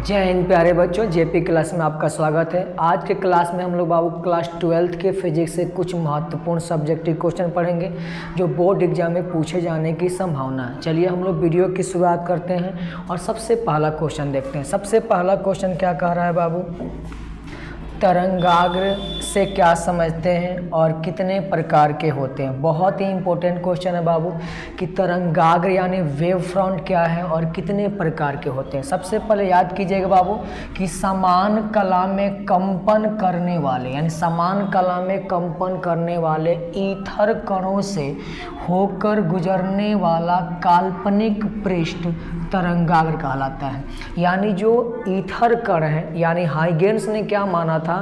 जय हिंद प्यारे बच्चों, जेपी क्लास में आपका स्वागत है। आज के क्लास में हम लोग बाबू क्लास 12th के फिजिक्स से कुछ महत्वपूर्ण सब्जेक्टिव क्वेश्चन पढ़ेंगे जो बोर्ड एग्जाम में पूछे जाने की संभावना है। चलिए हम लोग वीडियो की शुरुआत करते हैं और सबसे पहला क्वेश्चन देखते हैं। सबसे पहला क्वेश्चन क्या कह रहा है बाबू, तरंगाग्र से क्या समझते हैं और कितने प्रकार के होते हैं। बहुत ही इंपॉर्टेंट क्वेश्चन है बाबू कि तरंगाग्र यानी वेव फ्रंट क्या है और कितने प्रकार के होते हैं। सबसे पहले याद कीजिएगा बाबू कि समान कला में कंपन करने वाले यानी समान कला में कंपन करने वाले ईथर कणों से होकर गुजरने वाला काल्पनिक पृष्ठ तरंगाग्र कहलाता है। यानी जो ईथर कण है, यानी हाइगेन्स ने क्या माना था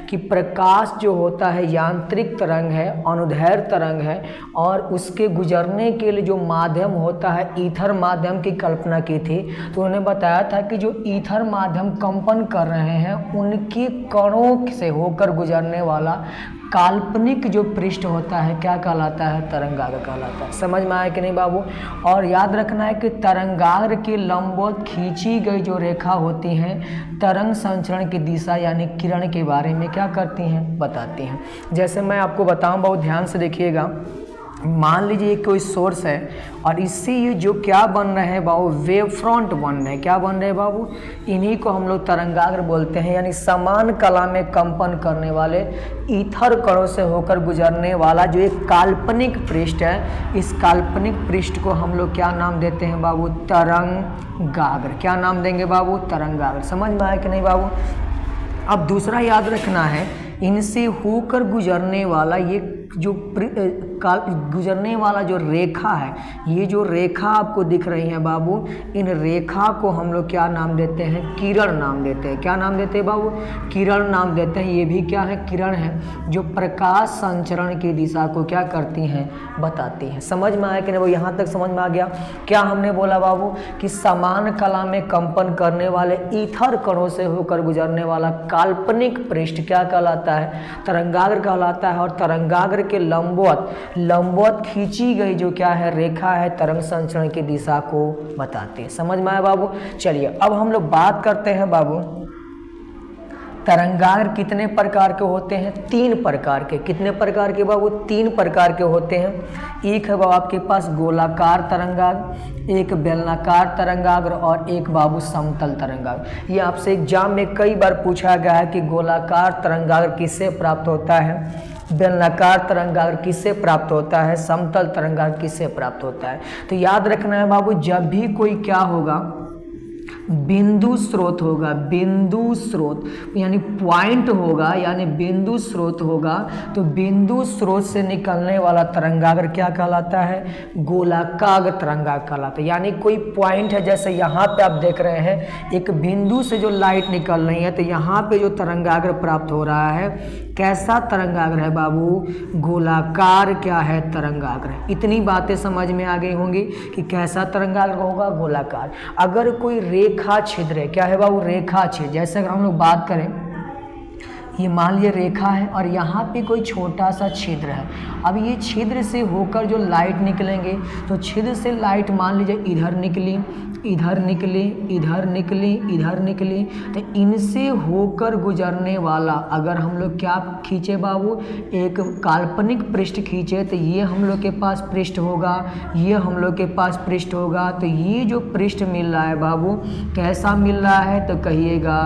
कि प्रकाश जो होता है यांत्रिक तरंग है, अनुदैर्ध्य तरंग है और उसके गुजरने के लिए जो माध्यम होता है ईथर माध्यम की कल्पना की थी। तो उन्होंने बताया था कि जो ईथर माध्यम कंपन कर रहे हैं उनके कणों से होकर गुजरने वाला काल्पनिक जो पृष्ठ होता है क्या कहलाता है, तरंगाग्र कहलाता है। समझ में आया कि नहीं बाबू। और याद रखना है कि तरंगाग्र के लंबवत खींची गई जो रेखा होती हैं तरंग संचरण की दिशा यानी किरण के बारे में क्या करती हैं, बताती हैं। जैसे मैं आपको बताऊं, बहुत ध्यान से देखिएगा। मान लीजिए कोई सोर्स है और इससे ये जो क्या बन रहे हैं बाबू, वेव फ्रंट बन रहे हैं। क्या बन रहे हैं बाबू, इन्हीं को हम लोग तरंगाग्र बोलते हैं। यानी समान कला में कंपन करने वाले ईथर कणों से होकर गुजरने वाला जो एक काल्पनिक पृष्ठ है, इस काल्पनिक पृष्ठ को हम लोग क्या नाम देते हैं बाबू, तरंगाग्र। क्या नाम देंगे बाबू, तरंगाग्र। समझ में आया कि नहीं बाबू। अब दूसरा याद रखना है, इनसे होकर गुजरने वाला ये जो गुजरने वाला जो रेखा है, ये जो रेखा आपको दिख रही है बाबू, इन रेखा को हम लोग क्या नाम देते हैं, किरण नाम देते हैं। क्या नाम देते हैं बाबू, किरण नाम देते हैं। ये भी क्या है, किरण है जो प्रकाश संचरण की दिशा को क्या करती हैं, बताती हैं। समझ में आया कि नहीं वो, यहाँ तक समझ में आ गया। क्या हमने बोला बाबू कि समान कला में कंपन करने वाले ईथर कणों से होकर गुजरने वाला काल्पनिक पृष्ठ क्या कहलाता है, तरंगाग्र कहलाता है। और तरंगाग्र के लंबवत खींची गई जो क्या है रेखा है तरंग संचरण की दिशा को बताते हैं। समझ में आया बाबू। चलिए अब हम लोग बात करते हैं बाबू, तरंगाग्र कितने प्रकार के होते हैं, 3 प्रकार के। कितने प्रकार के बाबू, 3 प्रकार के होते हैं। एक है बाबू आपके पास गोलाकार तरंगाग्र, एक बेलनाकार तरंगाग्र और एक बाबू समतल तरंगाग्र। ये आपसे एग्जाम में कई बार पूछा गया है कि गोलाकार तरंगाग्र किससे प्राप्त होता है, बेलनाकार तरंगाग्र किससे प्राप्त होता है, समतल तरंगाग्र किससे प्राप्त होता है। तो याद रखना है बाबू, जब भी कोई क्या होगा, बिंदु स्रोत होगा, बिंदु स्रोत यानी पॉइंट होगा, यानी बिंदु स्रोत होगा, तो बिंदु स्रोत से निकलने वाला तरंगाग्र क्या कहलाता है, गोलाकार तरंगाग्र कहलाता है। यानी कोई पॉइंट है, जैसे यहाँ पे आप देख रहे हैं एक बिंदु से जो लाइट निकल रही है, तो यहाँ पे जो तरंगाग्र प्राप्त हो रहा है कैसा तरंगाग्र है बाबू, गोलाकार क्या है, तरंगाग्र। इतनी बातें समझ में आ गई होंगी कि कैसा तरंगाग्र होगा, गोलाकार। अगर कोई रेखा छिद्र है, क्या है बाबू, रेखा छिद्र। जैसे अगर हम लोग बात करें, ये मान लीजिए रेखा है और यहाँ पे कोई छोटा सा छिद्र है। अब ये छिद्र से होकर जो लाइट निकलेंगे, तो छिद्र से लाइट मान लीजिए इधर निकली, इधर निकली, इधर निकली, इधर निकली, तो इनसे होकर गुजरने वाला अगर हम लोग क्या खींचे बाबू, एक काल्पनिक पृष्ठ खींचे, तो ये हम लोग के पास पृष्ठ होगा, ये हम लोग के पास पृष्ठ होगा। तो ये जो पृष्ठ मिल रहा है बाबू कैसा मिल रहा है, तो कहिएगा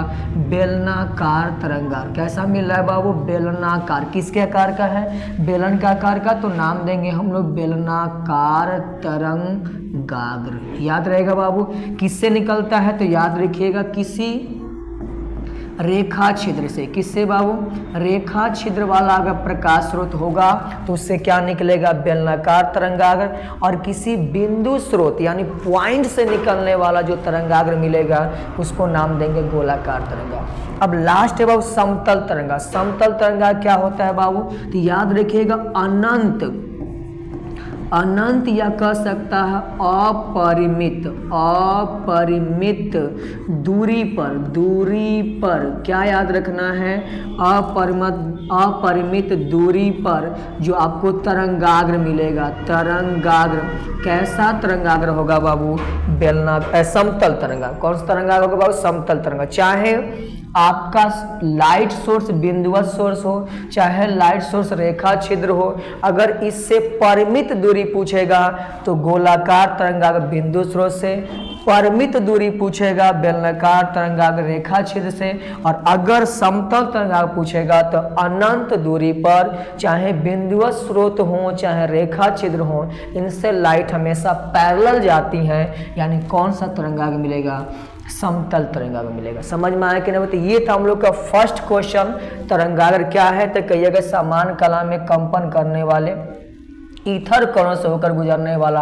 बेलनाकार तरंगाग्र। कैसा मिल रहा है बाबू, बेलनाकार। किसके आकार का है, बेलन का आकार का, तो नाम देंगे हम लोग बेलनाकार तरंगाग्र। याद रहेगा बाबू। किससे निकलता है, तो याद रखिएगा किसी रेखा छिद्र से। किससे बाबू, रेखा छिद्र वाला अगर प्रकाश स्रोत होगा तो उससे क्या निकलेगा, बेलनाकार तरंगाग्र। और किसी बिंदु स्रोत यानी पॉइंट से निकलने वाला जो तरंगाग्र मिलेगा उसको नाम देंगे गोलाकार तरंगाग्र। अब लास्ट है बाबू समतल तरंगाग्र। समतल तरंगाग्र क्या होता है बाबू, तो याद रखिएगा अनंत या कह सकता है अपरिमित दूरी पर क्या याद रखना है, अपरिमित अपरिमित दूरी पर जो आपको तरंगाग्र मिलेगा, तरंगाग्र कैसा तरंगाग्र होगा बाबू, समतल तरंगाग्र। कौन सा तरंगाग्र होगा बाबू, समतल तरंगाग्र। चाहे आपका लाइट सोर्स बिंदुवत सोर्स हो, चाहे लाइट सोर्स रेखा छिद्र हो, अगर इससे परिमित दूरी पूछेगा तो गोलाकार तरंगाग्र बिंदु स्रोत से, परिमित दूरी पूछेगा बेलनाकार तरंगाग्र रेखा छिद्र से, और अगर समतल तरंगाग्र पूछेगा तो अनंत दूरी पर, चाहे बिंदुवत स्रोत हो चाहे रेखा छिद्र हो, इनसे लाइट हमेशा पैरेलल जाती है, यानी कौन सा तरंगाग्र मिलेगा, समतल तरंगाग्र मिलेगा। समझ में आया कि नहीं? तो ये था हम लोग का फर्स्ट क्वेश्चन, तरंगाग्र क्या है। तो कहिएगा समान कला में कंपन करने वाले ईथर कणों से होकर गुजरने वाला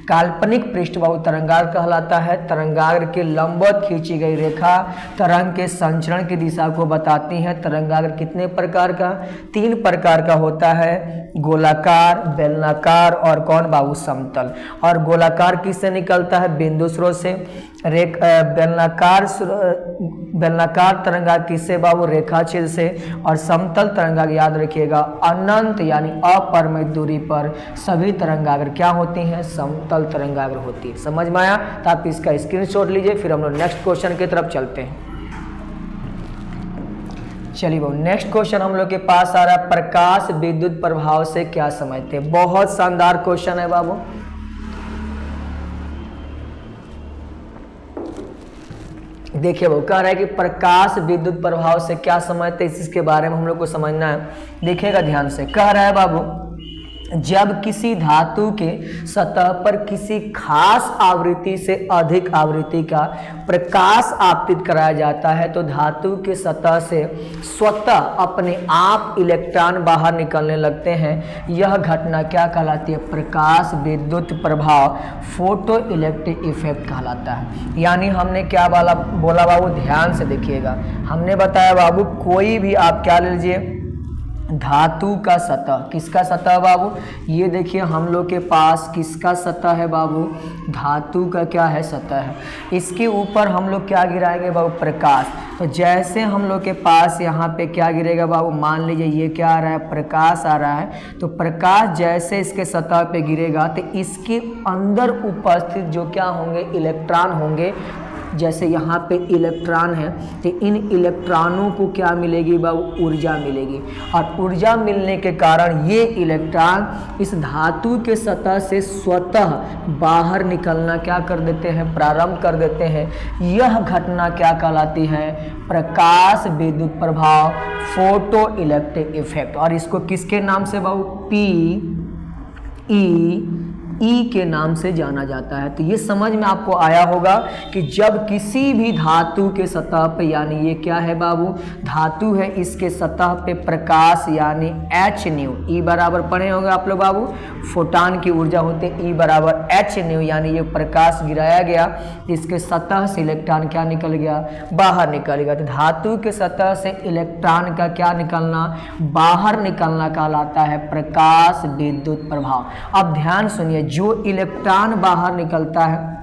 काल्पनिक पृष्ठबाहु तरंगाग्र कहलाता है। तरंगाग्र के लंबवत खींची गई रेखा तरंग के संचरण की दिशा को बताती है। तरंगाग्र कितने प्रकार का, 3 प्रकार का होता है, गोलाकार, बेलनाकार और कौन बाबू, समतल। और गोलाकार किससे निकलता है, बिंदु स्रोत से। बेलनाकार तरंगाग्र किससे बाबू, रेखा छिद्र से। और समतल तरंगाग्र याद रखिएगा अनंत यानी अपरिमित दूरी पर सभी तरंगाग्र क्या होती हैं, समतल तरंगाग्र होती है। समझ में आया? तो आप इसका स्क्रीनशॉट लीजिए, फिर हम लोग नेक्स्ट क्वेश्चन की तरफ चलते हैं। चलिए बाबू नेक्स्ट क्वेश्चन हम लोग के पास आ रहा है, प्रकाश विद्युत प्रभाव से क्या समझते हैं। बहुत शानदार क्वेश्चन है बाबू। देखिए वो कह रहा है कि प्रकाश विद्युत प्रभाव से क्या समझते हैं, इसके बारे में हम लोग को समझना है। देखिएगा ध्यान से, कह रहा है बाबू, जब किसी धातु के सतह पर किसी खास आवृत्ति से अधिक आवृत्ति का प्रकाश आपतित कराया जाता है तो धातु के सतह से स्वतः अपने आप इलेक्ट्रॉन बाहर निकलने लगते हैं। यह घटना क्या कहलाती है, प्रकाश विद्युत प्रभाव, फोटो इलेक्ट्रिक इफेक्ट कहलाता है। यानी हमने क्या बोला बाबू, ध्यान से देखिएगा। हमने बताया बाबू कोई भी आप क्या ले लीजिए, धातु का सतह, किसका सतह बाबू, ये देखिए हम लोग के पास किसका सतह है बाबू, धातु का क्या है, सतह है। इसके ऊपर हम लोग क्या गिराएंगे बाबू, प्रकाश। तो जैसे हम लोग के पास यहाँ पे क्या गिरेगा बाबू, मान लीजिए ये क्या आ रहा है, प्रकाश आ रहा है। तो प्रकाश जैसे इसके सतह पे गिरेगा तो इसके अंदर उपस्थित जो क्या होंगे, इलेक्ट्रॉन होंगे। जैसे यहाँ पे इलेक्ट्रॉन है तो इन इलेक्ट्रॉनों को क्या मिलेगी बाबू, ऊर्जा मिलेगी। और ऊर्जा मिलने के कारण ये इलेक्ट्रॉन इस धातु के सतह से स्वतः बाहर निकलना क्या कर देते हैं, प्रारंभ कर देते हैं। यह घटना क्या कहलाती है, प्रकाश विद्युत प्रभाव, फोटो इलेक्ट्रिक इफेक्ट। और इसको किसके नाम से बाबू, ई के नाम से जाना जाता है। तो ये समझ में आपको आया होगा कि जब किसी भी धातु के सतह पे, यानी ये क्या है बाबू, धातु है, इसके सतह पे प्रकाश यानी एच न्यू, ई बराबर पढ़े होंगे आप लोग बाबू, फोटान की ऊर्जा होते ई बराबर एच न्यू, यानी ये प्रकाश गिराया गया, इसके सतह से इलेक्ट्रॉन क्या निकल गया, बाहर निकल गया। तो धातु के सतह से इलेक्ट्रॉन का क्या निकलना, बाहर निकलना कहलाता है प्रकाश विद्युत प्रभाव। अब ध्यान सुनिए, जो इलेक्ट्रॉन बाहर निकलता है,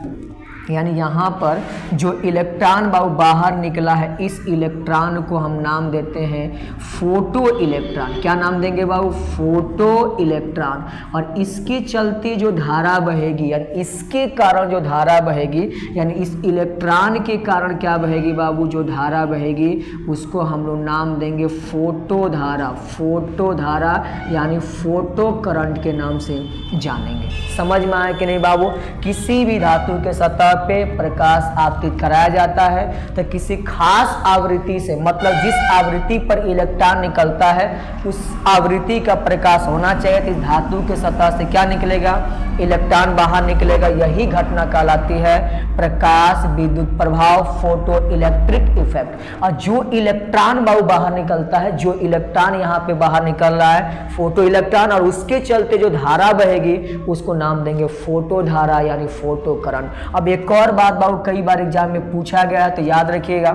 यानी यहाँ पर जो इलेक्ट्रॉन बाहर निकला है, इस इलेक्ट्रॉन को हम नाम देते हैं फोटो इलेक्ट्रॉन। क्या नाम देंगे बाबू, फोटो इलेक्ट्रॉन। और इसके चलते जो धारा बहेगी, यानी इसके कारण जो धारा बहेगी, यानी इस इलेक्ट्रॉन के कारण क्या बहेगी बाबू, जो धारा बहेगी, उसको हम लोग नाम देंगे फोटो धारा। फोटो धारा यानी फोटो करंट के नाम से जानेंगे। समझ में आया कि नहीं बाबू? किसी भी धातु के सतह पे प्रकाश आपतित कराया जाता है तो किसी खास आवृत्ति से, मतलब जिस आवृत्ति पर इलेक्ट्रॉन निकलता है उस आवृत्ति का प्रकाश होना चाहिए। तो इस धातु के सतह से क्या निकलेगा, इलेक्ट्रॉन बाहर निकलेगा। यही घटना कहलाती है प्रकाश विद्युत प्रभाव, फोटो इलेक्ट्रिक इफेक्ट। और जो इलेक्ट्रॉन बाहर निकलता है, जो इलेक्ट्रॉन यहाँ पे बाहर निकल रहा है फोटो इलेक्ट्रॉन, और उसके चलते जो धारा बहेगी उसको नाम देंगे फोटो धारा यानी फोटो करंट। अब एक और बात बाबू कई बार एग्जाम में पूछा गया तो याद रखिएगा,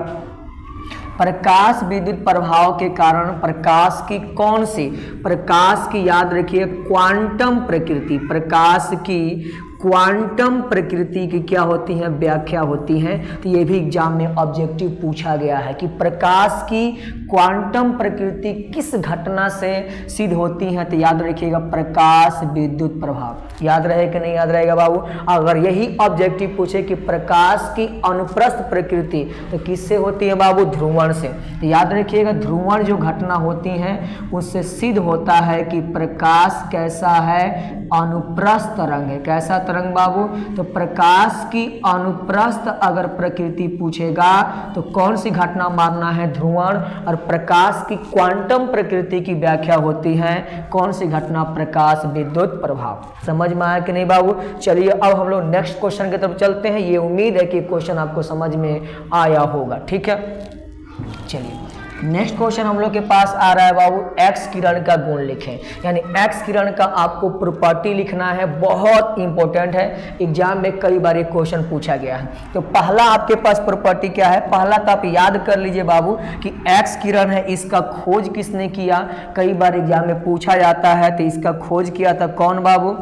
प्रकाश विद्युत प्रभाव के कारण प्रकाश की कौन सी, प्रकाश की याद रखिए क्वांटम प्रकृति, प्रकाश की क्वांटम प्रकृति की क्या होती है, व्याख्या होती है। तो ये भी एग्जाम में ऑब्जेक्टिव पूछा गया है कि प्रकाश की क्वांटम प्रकृति किस घटना से सिद्ध होती है। तो याद रखिएगा प्रकाश विद्युत प्रभाव। याद रहे कि नहीं याद रहेगा बाबू? अगर यही ऑब्जेक्टिव पूछे कि प्रकाश की अनुप्रस्थ प्रकृति तो किससे होती है बाबू? ध्रुवण से। तो याद रखिएगा ध्रुवण जो घटना होती है उससे सिद्ध होता है कि प्रकाश कैसा है, अनुप्रस्थ तरंग है। कैसा तरंग बाबू? तो प्रकाश की अनुप्रस्थ अगर प्रकृति पूछेगा तो कौन सी घटना मानना है? ध्रुवण। और प्रकाश की क्वांटम प्रकृति की व्याख्या होती है कौन सी घटना? प्रकाश विद्युत प्रभाव। समझ में आया कि नहीं बाबू? चलिए अब हम लोग नेक्स्ट क्वेश्चन की तरफ चलते हैं। ये उम्मीद है कि क्वेश्चन आपको समझ में आया होगा। ठीक है, चलिए नेक्स्ट क्वेश्चन हम लोग के पास आ रहा है बाबू, एक्स किरण का गुण लिखें। यानी एक्स किरण का आपको प्रॉपर्टी लिखना है, बहुत इंपॉर्टेंट है, एग्जाम में कई बार ये क्वेश्चन पूछा गया है। तो पहला आपके पास प्रॉपर्टी क्या है? पहला तो आप याद कर लीजिए बाबू कि एक्स किरण है, इसका खोज किसने किया? कई बार एग्जाम में पूछा जाता है। तो इसका खोज किया था कौन बाबू?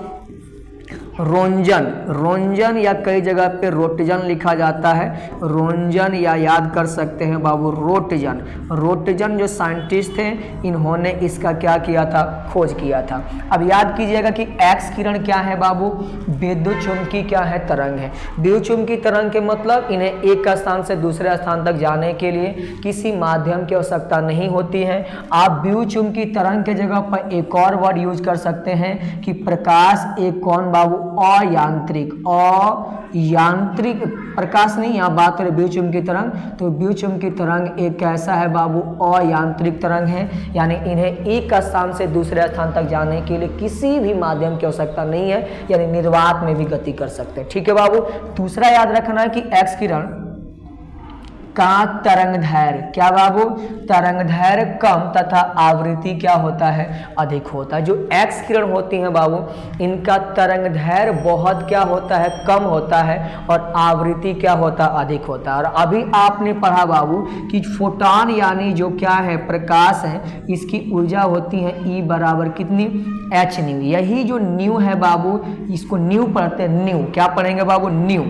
रोंजन। रोंजन या कई जगह पे रोटजन लिखा जाता है, रोंजन या याद कर सकते हैं बाबू रोटजन। रोटजन जो साइंटिस्ट थे इन्होंने इसका क्या किया था? खोज किया था। अब याद कीजिएगा कि एक्स किरण क्या है बाबू? विद्युत चुंबकीय क्या है? तरंग है। विद्युत चुंबकीय तरंग के मतलब इन्हें एक स्थान से दूसरे स्थान तक जाने के लिए किसी माध्यम की आवश्यकता नहीं होती है। आप विद्युत चुंबकीय तरंग के जगह पर एक और वर्ड यूज कर सकते हैं कि प्रकाश एक कौन बाबू? अयांत्रिक। अयांत्रिक प्रकाश नहीं, यहाँ बात करें विद्युत चुंबकीय तरंग, तो विद्युत चुंबकीय तरंग एक कैसा है बाबू? अयांत्रिक तरंग है। यानी इन्हें एक स्थान से दूसरे स्थान तक जाने के लिए किसी भी माध्यम की आवश्यकता नहीं है, यानी निर्वात में भी गति कर सकते हैं। ठीक है बाबू। दूसरा याद रखना है कि एक्स किरण का तरंगदैर्घ्य क्या बाबू? तरंगदैर्घ्य कम तथा आवृत्ति क्या होता है? अधिक होता है। जो एक्स किरण होती हैं बाबू इनका तरंगदैर्घ्य बहुत क्या होता है? कम होता है और आवृत्ति क्या होता है? अधिक होता है। और अभी आपने पढ़ा बाबू कि फोटॉन यानी जो क्या है? प्रकाश है, इसकी ऊर्जा होती है E बराबर कितनी? h new. यही जो न्यू है बाबू इसको न्यू पढ़ते हैं, न्यू क्या पढ़ेंगे बाबू? न्यू।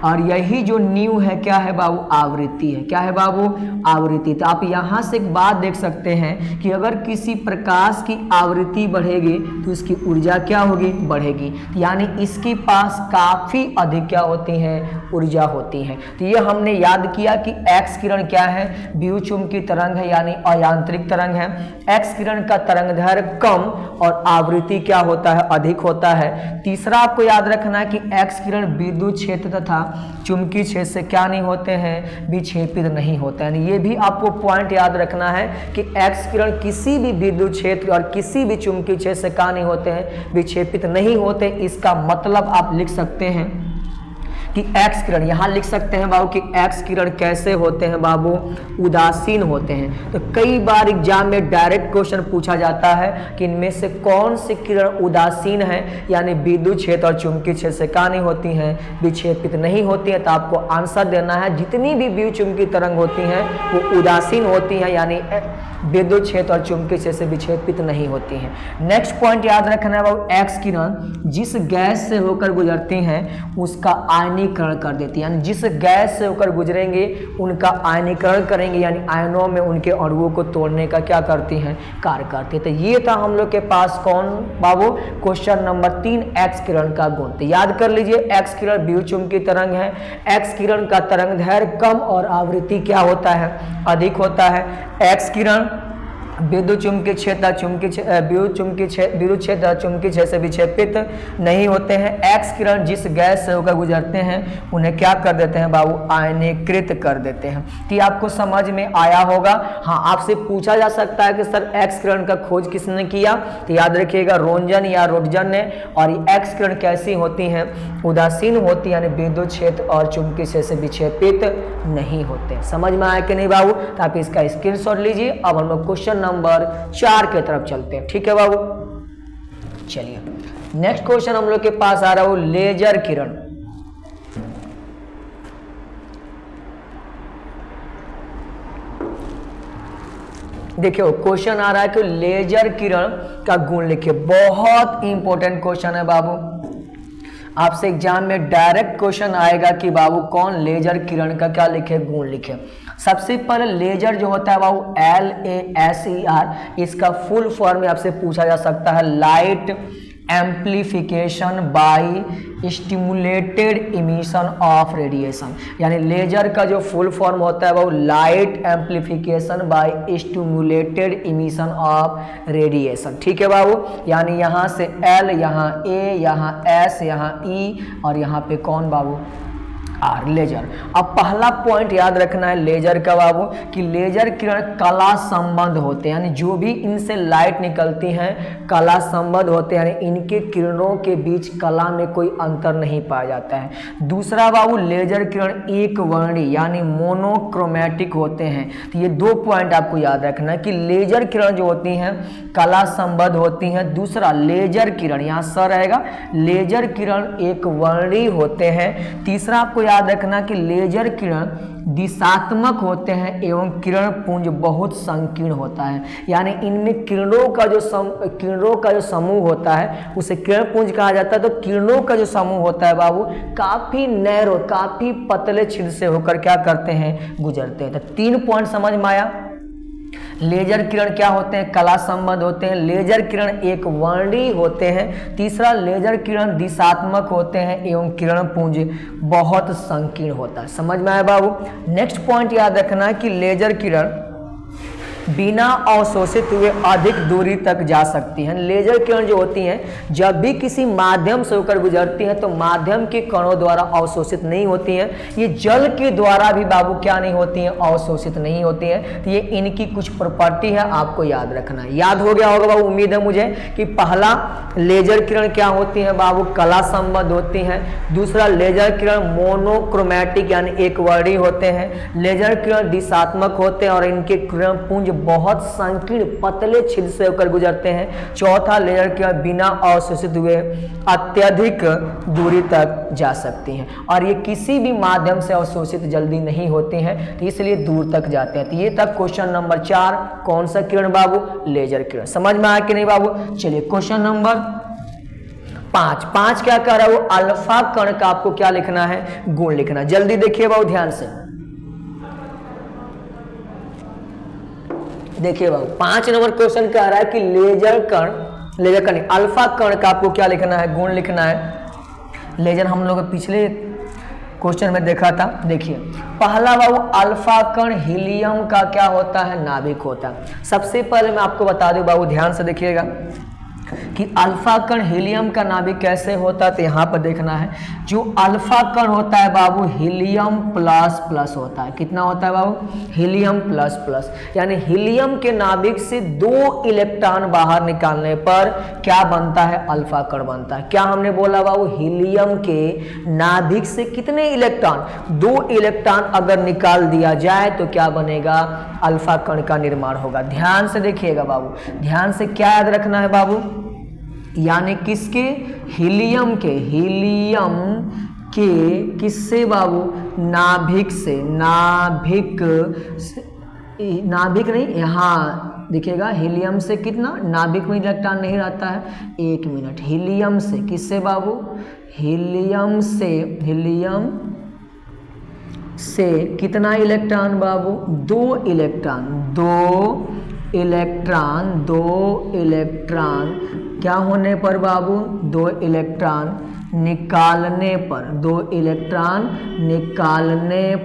और यही जो न्यू है क्या है बाबू? आवृत्ति है। क्या है बाबू? आवृत्ति। तो आप यहाँ से एक बात देख सकते हैं कि अगर किसी प्रकाश की आवृत्ति बढ़ेगी तो इसकी ऊर्जा क्या होगी? बढ़ेगी। यानी इसके पास काफ़ी अधिक क्या होती हैं? ऊर्जा होती है। तो ये हमने याद किया कि एक्स किरण क्या है? विद्युत चुंबकीय तरंग है, यानी अयांत्रिक तरंग है। एक्स किरण का तरंगदैर्घ्य कम और आवृत्ति क्या होता है? अधिक होता है। तीसरा आपको याद रखना है कि एक्स किरण विद्युत क्षेत्र तथा चुंबकीय क्षेत्र से क्या नहीं होते हैं? विक्षेपित नहीं होते हैं। ये भी आपको पॉइंट याद रखना है कि एक्स किरण किसी भी विद्युत क्षेत्र और किसी भी चुंबकीय क्षेत्र से क्या नहीं होते हैं? विक्षेपित नहीं होते। इसका मतलब आप लिख सकते हैं कि एक्स किरण, यहाँ लिख सकते हैं बाबू कि एक्स किरण कैसे होते हैं बाबू? उदासीन होते हैं। तो कई बार एग्जाम में डायरेक्ट क्वेश्चन पूछा जाता है कि इनमें से कौन सी किरण उदासीन है, यानी विद्युत क्षेत्र और चुंबकीय क्षेत्र से क्या नहीं होती हैं? विक्षेपित नहीं होती हैं। तो आपको आंसर देना है जितनी भी विद्युत चुंबकीय तरंग होती हैं वो उदासीन होती हैं, यानी विद्युत क्षेत्र और चुंबकीय क्षेत्र से विक्षेपित नहीं होती हैं। नेक्स्ट पॉइंट याद रखना है बाबू, एक्स किरण जिस गैस से होकर गुजरती हैं उसका आयनीकरण कर देती है। यानी जिस गैस से होकर गुजरेंगे उनका आयनीकरण करेंगे, यानी आयनों में उनके अणुओं को तोड़ने का क्या करती हैं? कार्य करती है। तो ये था हम लोग के पास कौन बाबू? क्वेश्चन नंबर 3, एक्स किरण का गुण। तो याद कर लीजिए एक्स किरण विद्युत चुंबकीय तरंग है। एक्स किरण का तरंगदैर्घ्य कम और आवृत्ति क्या होता है? अधिक होता है। एक्स किरण विद्युत चुंबकीय क्षेत्र विद्युत क्षेत्र चुंबकीय क्षेत्र से विक्षेपित नहीं होते हैं। एक्स किरण जिस गैस से होकर गुजरते हैं उन्हें क्या कर देते हैं बाबू? आयनीकृत कर देते हैं। तो ये आपको समझ में आया होगा। हाँ, आपसे पूछा जा सकता है कि सर एक्स किरण का खोज किसने किया? तो याद रखिएगा रोंजन या रोटजन ने। और ये एक्स किरण कैसी होती हैं? उदासीन होती है, यानी विद्युत क्षेत्र और चुंबकीय क्षेत्र से विक्षेपित नहीं होते। समझ में आया कि नहीं बाबू? तो आप इसका स्क्रीनशॉट लीजिए। अब हम लोग क्वेश्चन नंबर 4 की तरफ चलते हैं। ठीक है बाबू, चलिए नेक्स्ट क्वेश्चन हम लोग के पास आ रहा है वो लेजर किरण। देखिए क्वेश्चन आ रहा है कि लेजर किरण का गुण लिखिए। बहुत इंपॉर्टेंट क्वेश्चन है बाबू। आपसे एग्जाम में डायरेक्ट क्वेश्चन आएगा कि बाबू कौन लेजर किरण का क्या लिखे, गुण लिखे। सबसे पहले लेजर जो होता है बाबू LASER, इसका फुल फॉर्म आपसे पूछा जा सकता है light amplification by stimulated emission of radiation, यानी लेजर का जो फुल फॉर्म होता है वो light amplification by stimulated emission of radiation. ठीक है बाबू, यानी यहाँ से L, यहाँ A, यहाँ S, यहाँ E और यहाँ पे कौन बाबू R, लेजर। अब पहला पॉइंट याद रखना है लेजर का बाबू कि लेजर किरण कला संबंध होते हैं, यानी जो भी इनसे लाइट निकलती हैं कला संबंध होते हैं, यानी इनके किरणों के बीच कला में कोई अंतर नहीं पाया जाता है। दूसरा बाबू लेजर किरण एक वर्णी यानी मोनोक्रोमैटिक होते हैं। तो ये दो पॉइंट आपको याद रखना है कि लेजर किरण जो होती हैं कला संबंध होती हैं। दूसरा लेजर किरण, यहाँ स रहेगा, लेजर किरण एक वर्णी होते हैं। तीसरा आपको याद रखना कि लेजर किरण दिशात्मक होते हैं एवं किरण पुंज बहुत संकीर्ण होता है, यानी इनमें किरणों का जो समूह होता है उसे किरण पुंज कहा जाता है। तो किरणों का जो समूह होता है बाबू काफी नैरो, काफी पतले छिद्र से होकर क्या करते हैं, गुजरते हैं। तो 3 पॉइंट समझ में आया। लेजर किरण क्या होते हैं, कला संबंध होते हैं। लेजर किरण एक वर्णी होते हैं। तीसरा लेजर किरण दिशात्मक होते हैं एवं किरण पुंज बहुत संकीर्ण होता है। समझ में आया बाबू। नेक्स्ट पॉइंट याद रखना है कि लेजर किरण बिना अवशोषित हुए अधिक दूरी तक जा सकती हैं। लेजर किरण जो होती हैं जब भी किसी माध्यम से होकर गुजरती हैं तो माध्यम के कणों द्वारा अवशोषित नहीं होती हैं। ये जल के द्वारा भी बाबू क्या नहीं होती हैं, अवशोषित नहीं होती हैं। तो ये इनकी कुछ प्रॉपर्टी है, आपको याद रखना है। याद हो गया होगा बाबू, उम्मीद है मुझे कि पहला लेजर किरण क्या होती है बाबू, कला संबंध होती हैं। दूसरा लेजर किरण मोनोक्रोमैटिक यानी एक वर्णी होते हैं। लेजर किरण दिशात्मक होते हैं और इनके किरण पुंज बहुत संकीर्ण पतले छिद्र से होकर गुजरते हैं। चौथा लेजर किरण बिना अवशोषित हुए अत्यधिक दूरी तक जा सकती हैं और ये किसी भी माध्यम से अवशोषित जल्दी नहीं होती हैं, तो इसलिए दूर तक जाते हैं। तो ये तक क्वेश्चन नंबर 4 कौन सा किरण बाबू, लेजर किरण। समझ में आया कि नहीं बाबू। चलिए क्वेश्चन नंबर 5 क्या कह रहा है वो, अल्फा कण का आपको क्या लिखना है, गुण लिखना। जल्दी देखिए बाबू ध्यान से देखिए बाबू। 5 नंबर क्वेश्चन कह रहा है कि लेजर कण अल्फा कण का आपको क्या लिखना है, गुण लिखना है। लेजर हम लोग पिछले क्वेश्चन में देखा था। देखिए पहला बाबू अल्फा कण हीलियम का क्या होता है, नाभिक होता है। सबसे पहले मैं आपको बता दूं बाबू, ध्यान से देखिएगा कि अल्फा कण हीलियम का नाभिक कैसे होता है। तो यहाँ पर देखना है जो अल्फा कण होता है बाबू हीलियम प्लस प्लस होता है। कितना होता है बाबू, हीलियम प्लस प्लस, यानी हीलियम के नाभिक से 2 इलेक्ट्रॉन बाहर निकालने पर क्या बनता है, अल्फा कण बनता है। क्या हमने बोला बाबू, हीलियम के नाभिक से कितने इलेक्ट्रॉन, 2 इलेक्ट्रॉन अगर निकाल दिया जाए तो क्या बनेगा, अल्फा कण का निर्माण होगा। ध्यान से देखिएगा बाबू, ध्यान से क्या याद रखना है बाबू, यानी किसके, हीलियम के किससे बाबू, नाभिक से, नाभिक नहीं, यहाँ देखिएगा हीलियम से कितना, नाभिक में इलेक्ट्रॉन नहीं रहता है। 1 मिनट, हीलियम से किससे बाबू, हीलियम से कितना इलेक्ट्रॉन बाबू, 2 इलेक्ट्रॉन क्या होने पर बाबू, 2 इलेक्ट्रॉन निकालने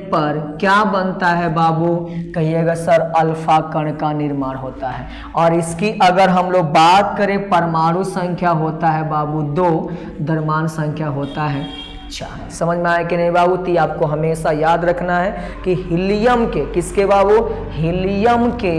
पर क्या बनता है बाबू, कहिएगा सर अल्फा कण का निर्माण होता है। और इसकी अगर हम लोग बात करें परमाणु संख्या होता है बाबू 2, द्रव्यमान संख्या होता है 4। समझ में आया कि नहीं बाबू। तो आपको हमेशा याद रखना है कि हीलियम के किसके बाबू, हीलियम के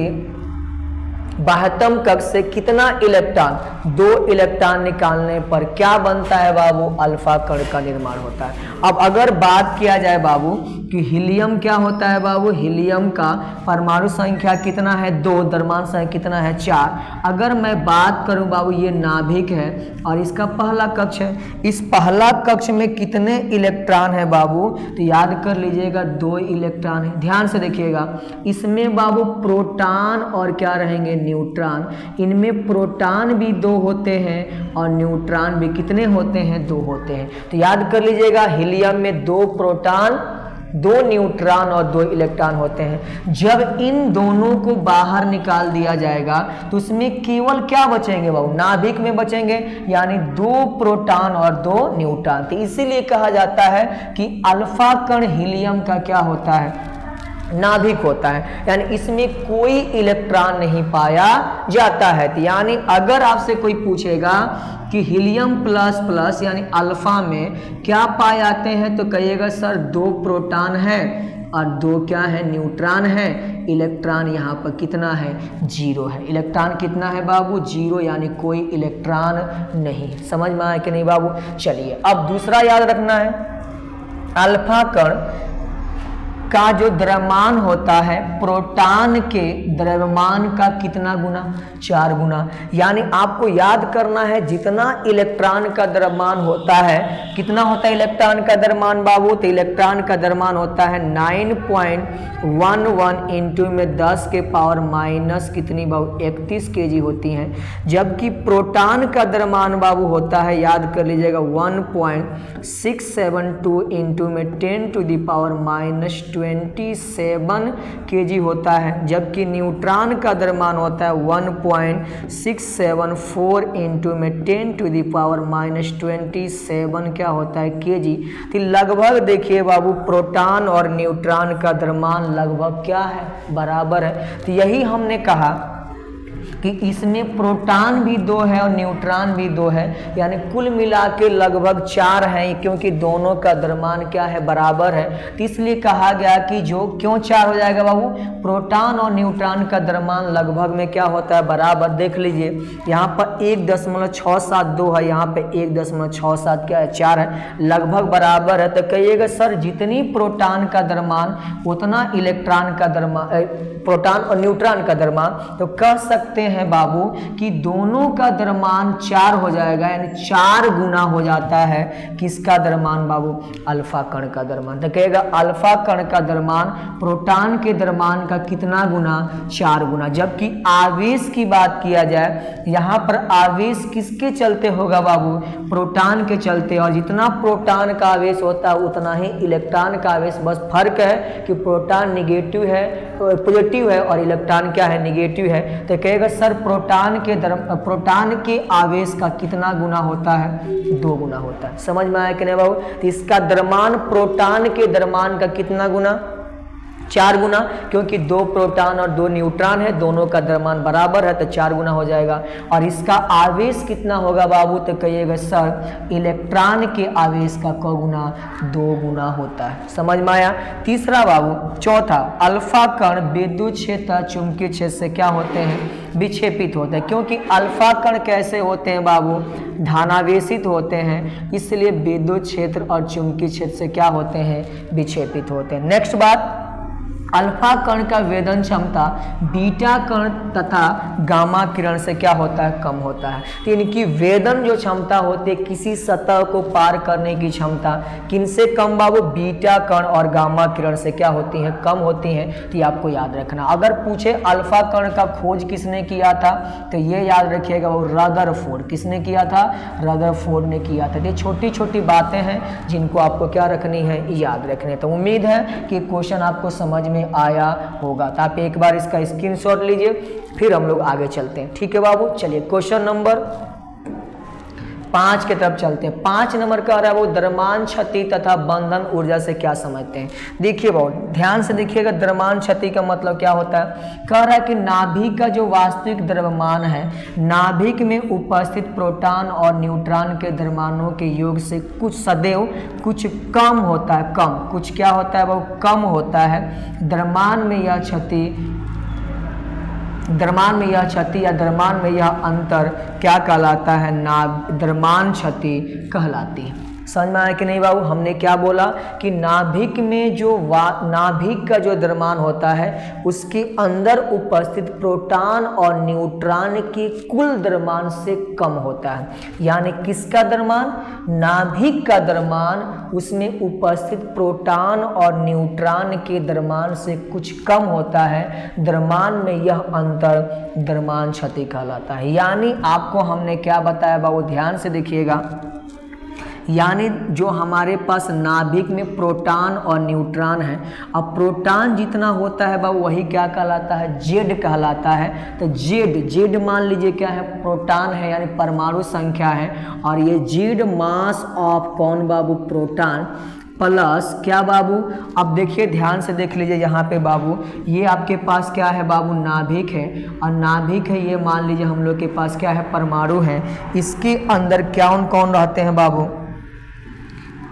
बाह्यतम कक्ष से कितना इलेक्ट्रॉन, 2 इलेक्ट्रॉन निकालने पर क्या बनता है बाबू, अल्फा कण का निर्माण होता है। अब अगर बात किया जाए बाबू कि हीलियम क्या होता है बाबू, हीलियम का परमाणु संख्या कितना है, 2, द्रव्यमान संख्या कितना है, 4। अगर मैं बात करूं बाबू, ये नाभिक है और इसका पहला कक्ष है, इस पहला कक्ष में कितने इलेक्ट्रॉन है बाबू, तो याद कर लीजिएगा 2 इलेक्ट्रॉन है। ध्यान से देखिएगा, इसमें बाबू प्रोटॉन और क्या रहेंगे, न्यूट्रॉन, इनमें प्रोटॉन भी 2 होते हैं और न्यूट्रॉन भी कितने होते हैं, 2 होते हैं। तो याद कर लीजिएगा, हीलियम में 2 प्रोटॉन, 2 न्यूट्रॉन और 2 इलेक्ट्रॉन होते हैं। जब इन दोनों को बाहर निकाल दिया जाएगा तो उसमें केवल क्या बचेंगे बाबू, नाभिक में बचेंगे, यानी 2 प्रोटॉन और 2 न्यूट्रॉन। तो इसीलिए कहा जाता है कि अल्फा कण हीलियम का क्या होता है, नाभिक होता है, यानी इसमें कोई इलेक्ट्रॉन नहीं पाया जाता है। तो यानी अगर आपसे कोई पूछेगा कि हीलियम प्लस प्लस यानी अल्फा में क्या पाए जाते हैं, तो कहिएगा सर 2 प्रोटॉन है और 2 क्या है, न्यूट्रॉन है। इलेक्ट्रॉन यहाँ पर कितना है, 0 है। इलेक्ट्रॉन कितना है बाबू, 0, यानी कोई इलेक्ट्रॉन नहीं। समझ में आया कि नहीं बाबू। चलिए अब दूसरा याद रखना है, अल्फा कण का जो द्रव्यमान होता है प्रोटॉन के द्रव्यमान का कितना गुना, 4 गुना। यानी आपको याद करना है जितना इलेक्ट्रॉन का द्रव्यमान होता है, कितना होता है इलेक्ट्रॉन का द्रव्यमान बाबू, तो इलेक्ट्रॉन का द्रव्यमान होता है 9.11 इंटू में 10 के पावर माइनस कितनी बाबू, 31 kg होती हैं। जबकि प्रोटॉन का द्रव्यमान बाबू होता है, याद कर लीजिएगा, 1.672 इंटू में 10 to the power minus 27 kg होता है। जबकि न्यूट्रॉन का द्रव्यमान होता है 1.674 इंटू में 10 टू द पावर माइनस 27 क्या होता है, kg। तो लगभग देखिए बाबू, प्रोटॉन और न्यूट्रॉन का द्रव्यमान लगभग क्या है, बराबर है। तो यही हमने कहा कि इसमें प्रोटॉन भी 2 है और न्यूट्रॉन भी 2 है, यानी कुल मिला के लगभग 4 हैं, क्योंकि दोनों का द्रव्यमान क्या है, बराबर है। तो इसलिए कहा गया कि जो क्यों 4 हो जाएगा बाबू, प्रोटॉन और न्यूट्रॉन का द्रव्यमान लगभग में क्या होता है, बराबर। देख लीजिए यहाँ पर 1.672 है, यहाँ पे 1.67 क्या है, 4 है, लगभग बराबर है। तो कहिएगा सर जितनी प्रोटॉन का द्रव्यमान उतना इलेक्ट्रॉन का द्रव्यमान, प्रोटॉन और न्यूट्रॉन का द्रव्यमान, तो कह सकते हैं बाबू कि दोनों का द्रव्यमान 4 हो जाएगा, यानी 4 गुना हो जाता है किसका द्रव्यमान बाबू, अल्फा कण का द्रव्यमान। तो कहेगा अल्फा कण का द्रव्यमान प्रोटॉन के द्रव्यमान का कितना गुना, 4 गुना। जबकि आवेश की बात किया जाए, यहाँ पर आवेश किसके चलते होगा बाबू, प्रोटॉन के चलते, और जितना प्रोटॉन का आवेश होता है उतना ही इलेक्ट्रॉन का आवेश। बस फर्क है कि प्रोटॉन निगेटिव है, पॉजिटिव है, और इलेक्ट्रॉन क्या है, निगेटिव है। तो कहेगा सर प्रोटॉन के आवेश का कितना गुना होता है, 2 गुना होता है। समझ में आया कि नहीं बाबू। तो इसका द्रव्यमान प्रोटॉन के द्रव्यमान का कितना गुना, 4 गुना, क्योंकि 2 प्रोटॉन और 2 न्यूट्रॉन है, दोनों का द्रव्यमान बराबर है, तो 4 गुना हो जाएगा। और इसका आवेश कितना होगा बाबू, तो कहिएगा सर इलेक्ट्रॉन के आवेश का क गुना, 2 गुना होता है। समझ में आया। तीसरा बाबू, चौथा, अल्फा कण विद्युत क्षेत्र चुंबकीय क्षेत्र से क्या होते हैं, विक्षेपित होते हैं। क्योंकि अल्फा कण कैसे होते हैं बाबू, धनावेशित होते हैं, इसलिए विद्युत क्षेत्र और चुंबकीय क्षेत्र से क्या होते हैं, विक्षेपित होते हैं। नेक्स्ट बात, अल्फा कण का वेदन क्षमता बीटा कण तथा गामा किरण से क्या होता है, कम होता है। तो इनकी वेदन जो क्षमता होती है, किसी सतह को पार करने की क्षमता, किनसे कम बाबू, बीटा कण और गामा किरण से क्या होती है, कम होती हैं। तो ये आपको याद रखना। अगर पूछे अल्फा कण का खोज किसने किया था, तो ये याद रखिएगा वो रदरफोर्ड। किसने किया था, रदरफोर्ड ने किया था। ये छोटी छोटी बातें हैं जिनको आपको क्या रखनी है, याद रखने। तो उम्मीद है कि क्वेश्चन आपको समझ में आया होगा। तो आप एक बार इसका स्क्रीनशॉट लीजिए, फिर हम लोग आगे चलते हैं। ठीक है बाबू। चलिए क्वेश्चन नंबर 5 की तरफ चलते हैं। 5 नंबर का रहा है वो, द्रव्यमान क्षति तथा बंधन ऊर्जा से क्या समझते हैं। देखिए बाबू ध्यान से देखिएगा, द्रव्यमान क्षति का मतलब क्या होता है। कह रहा है कि नाभिक का जो वास्तविक द्रव्यमान है, नाभिक में उपस्थित प्रोटॉन और न्यूट्रॉन के द्रव्यमानों के योग से कुछ सदैव कुछ कम होता है, कम कुछ क्या होता है वो, कम होता है। द्रव्यमान में यह क्षति या द्रव्यमान में यह अंतर क्या कहलाता है, द्रव्यमान क्षति कहलाती है। समझ में आया कि नहीं बाबू? हमने क्या बोला कि नाभिक में जो नाभिक का जो द्रव्यमान होता है उसके अंदर उपस्थित प्रोटॉन और न्यूट्रॉन के कुल द्रव्यमान से कम होता है। यानी किसका द्रव्यमान? नाभिक का द्रव्यमान उसमें उपस्थित प्रोटॉन और न्यूट्रॉन के द्रव्यमान से कुछ कम होता है। द्रव्यमान में यह अंतर द्रव्यमान क्षति कहलाता है। यानी आपको हमने क्या बताया बाबू, ध्यान से देखिएगा। यानी जो हमारे पास नाभिक में प्रोटॉन और न्यूट्रॉन है, अब प्रोटॉन जितना होता है बाबू वही क्या कहलाता है? जेड कहलाता है। तो जेड मान लीजिए क्या है? प्रोटॉन है, यानी परमाणु संख्या है। और ये जेड मास ऑफ कौन बाबू? प्रोटॉन प्लस क्या बाबू? अब देखिए ध्यान से देख लीजिए यहाँ पे बाबू, ये आपके पास क्या है बाबू? नाभिक है। और नाभिक है, ये मान लीजिए हम लोग के पास क्या है? परमाणु है। इसके अंदर कौन कौन रहते हैं बाबू?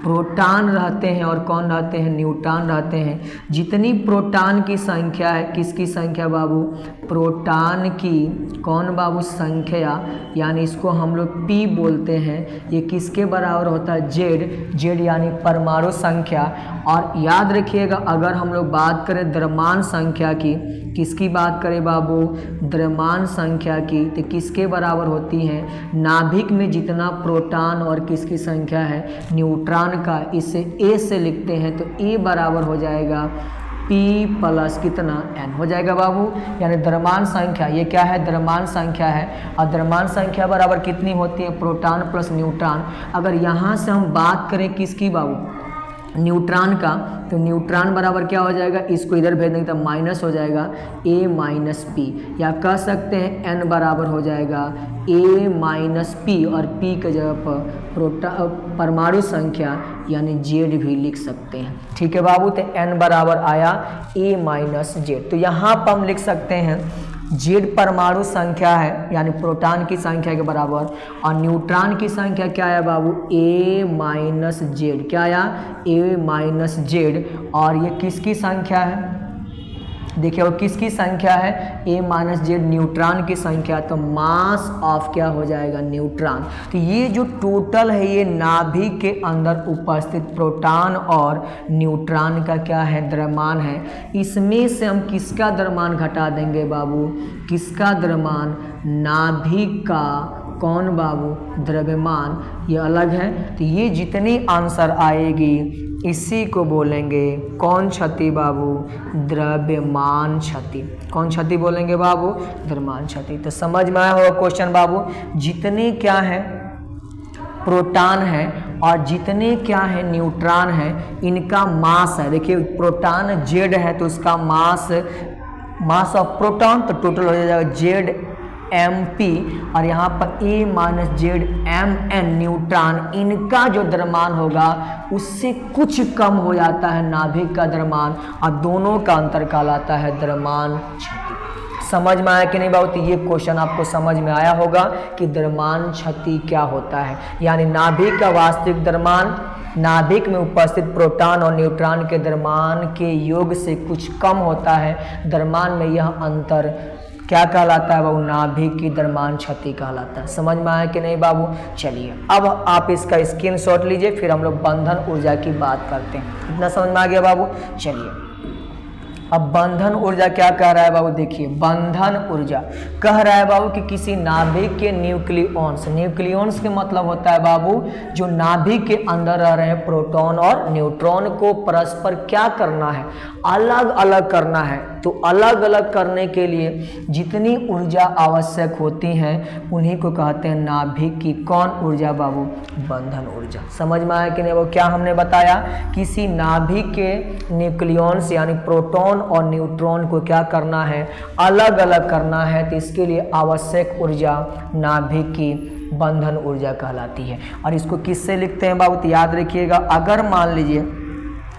प्रोटॉन रहते हैं और कौन रहते हैं? न्यूट्रॉन रहते हैं। जितनी प्रोटॉन की संख्या है, किसकी संख्या बाबू? प्रोटॉन की कौन बाबू? संख्या, यानी इसको हम लोग P बोलते हैं। ये किसके बराबर होता है? जेड यानी परमाणु संख्या। और याद रखिएगा, अगर हम लोग बात करें द्रव्यमान संख्या की, किसकी बात करें बाबू? द्रव्यमान संख्या की, तो किसके बराबर होती है? नाभिक में जितना प्रोटॉन और किसकी संख्या है? न्यूट्रॉन का। इसे A से लिखते हैं तो A बराबर हो जाएगा P प्लस कितना? N हो जाएगा बाबू। यानी द्रव्यमान संख्या, ये क्या है? द्रव्यमान संख्या है। और द्रव्यमान संख्या बराबर कितनी होती है? Proton plus neutron. अगर यहाँ से हम बात करें किसकी बाबू? न्यूट्रॉन का, तो न्यूट्रॉन बराबर क्या हो जाएगा? इसको इधर भेज देंगे तो माइनस हो जाएगा A माइनस P, या कह सकते हैं N बराबर हो जाएगा A माइनस P, और P के जगह पर परमाणु संख्या यानी Z भी लिख सकते हैं। ठीक है बाबू? तो N बराबर आया A माइनस Z। तो यहाँ पर हम लिख सकते हैं जेड परमाणु संख्या है, यानी प्रोटॉन की संख्या के बराबर, और न्यूट्रॉन की संख्या क्या है बाबू? A minus Z. क्या आया? A minus Z. और ये किसकी संख्या है? देखिए वो किसकी संख्या है? A माइनस जेड न्यूट्रॉन की संख्या। तो मास ऑफ क्या हो जाएगा? न्यूट्रॉन। तो ये जो टोटल है ये नाभिक के अंदर उपस्थित प्रोटॉन और न्यूट्रॉन का क्या है? द्रव्यमान है। इसमें से हम किसका द्रव्यमान घटा देंगे बाबू? किसका द्रव्यमान? नाभिक का कौन बाबू? द्रव्यमान। ये अलग है। तो ये जितनी आंसर आएगी इसी को बोलेंगे कौन क्षति बाबू? द्रव्यमान क्षति। कौन क्षति बोलेंगे बाबू? द्रव्यमान क्षति। तो समझ में आया होगा क्वेश्चन बाबू? जितने क्या है प्रोटॉन है और जितने क्या है न्यूट्रॉन है, इनका मास है। देखिए प्रोटॉन जेड है तो उसका मास ऑफ प्रोटॉन तो टोटल हो जाएगा जेड MP, और यहाँ पर A minus Z MN neutron, इनका जो द्रव्यमान होगा उससे कुछ कम हो जाता है नाभिक का द्रव्यमान, और दोनों का अंतर कहलाता है द्रव्यमान क्षति। समझ में आया कि नहीं बाबू? तो ये क्वेश्चन आपको समझ में आया होगा कि द्रव्यमान क्षति क्या होता है। यानी नाभिक का वास्तविक द्रव्यमान नाभिक में उपस्थित प्रोटॉन और न्यूट्रॉन के द्रव्यमान के योग से कुछ कम होता है। द्रव्यमान में यह अंतर क्या कहलाता है बाबू? नाभिक की द्रव्यमान क्षति कहलाता है। समझ में आया कि नहीं बाबू? चलिए अब आप इसका स्क्रीनशॉट लीजिए, फिर हम लोग बंधन ऊर्जा की बात करते हैं। इतना समझ में आ गया बाबू? चलिए अब बंधन ऊर्जा क्या कह रहा है बाबू? देखिए बंधन ऊर्जा कह रहा है बाबू कि किसी नाभिक के न्यूक्लियॉन्स के मतलब होता है बाबू जो नाभिक के अंदर रह रहे हैं प्रोटॉन और न्यूट्रॉन को परस्पर क्या करना है? अलग अलग करना है। तो अलग अलग करने के लिए जितनी ऊर्जा आवश्यक होती हैं उन्हीं को कहते हैं नाभिक की कौन ऊर्जा बाबू? बंधन ऊर्जा। समझ में आया कि नहीं? वो क्या हमने बताया? किसी नाभिक के न्यूक्लियॉन्स यानी प्रोटॉन और न्यूट्रॉन को क्या करना है? अलग अलग करना है। तो इसके लिए आवश्यक ऊर्जा नाभिक की बंधन ऊर्जा कहलाती है। और इसको किससे लिखते हैं बाबू? तो याद रखिएगा, अगर मान लीजिए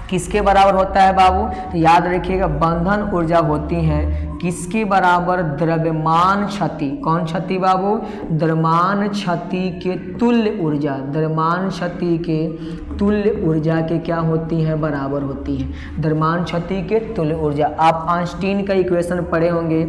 किसके बराबर होता है बाबू? तो याद रखिएगा बंधन ऊर्जा होती है किसके बराबर? द्रव्यमान क्षति। कौन क्षति बाबू? द्रव्यमान क्षति के तुल्य ऊर्जा। द्रव्यमान क्षति के तुल्य ऊर्जा के क्या होती है? बराबर होती है। द्रव्यमान क्षति के तुल्य ऊर्जा। आप आइंस्टीन का इक्वेशन पढ़े होंगे,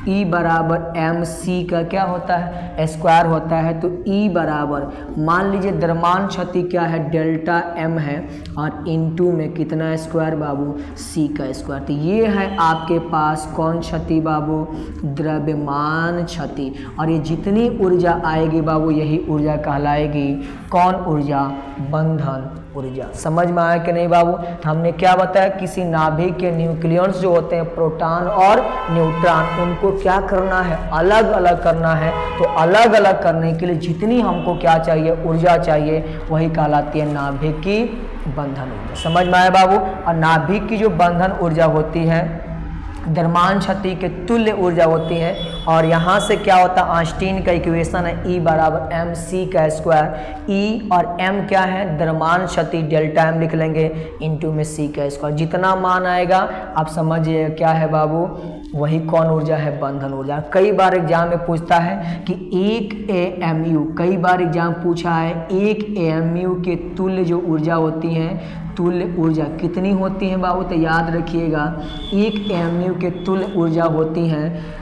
E बराबर mc का क्या होता है? स्क्वायर होता है। तो E बराबर, मान लीजिए द्रव्यमान क्षति क्या है? डेल्टा m है, और इनटू में कितना स्क्वायर बाबू? c का स्क्वायर। तो ये है आपके पास कौन क्षति बाबू? द्रव्यमान क्षति। और ये जितनी ऊर्जा आएगी बाबू, यही ऊर्जा कहलाएगी कौन ऊर्जा? बंधन ऊर्जा। समझ में आया कि नहीं बाबू? हमने क्या बताया? किसी नाभिक के न्यूक्लियस जो होते हैं, प्रोटॉन और न्यूट्रॉन, उनको क्या करना है? अलग अलग करना है। तो अलग अलग करने के लिए जितनी हमको क्या चाहिए? ऊर्जा चाहिए, वही कहलाती है नाभिक की बंधन ऊर्जा। समझ में आया बाबू? और नाभिक की जो बंधन ऊर्जा होती है, द्रव्यमान क्षति के तुल्य ऊर्जा होती है। और यहाँ से क्या होता है? आइंस्टीन का इक्वेशन है E बराबर mc का स्क्वायर। E और m क्या है? द्रव्यमान क्षति, डेल्टा m लिख लेंगे, इनटू में c का स्क्वायर। जितना मान आएगा आप समझिए क्या है बाबू? वही कौन ऊर्जा है? बंधन ऊर्जा। कई बार एग्जाम में पूछता है कि 1 AMU, कई बार एग्जाम पूछा है 1 AMU के तुल्य जो ऊर्जा होती है, तुल्य ऊर्जा कितनी होती है बाबू? तो याद रखिएगा 1 AMU के तुल्य ऊर्जा होती है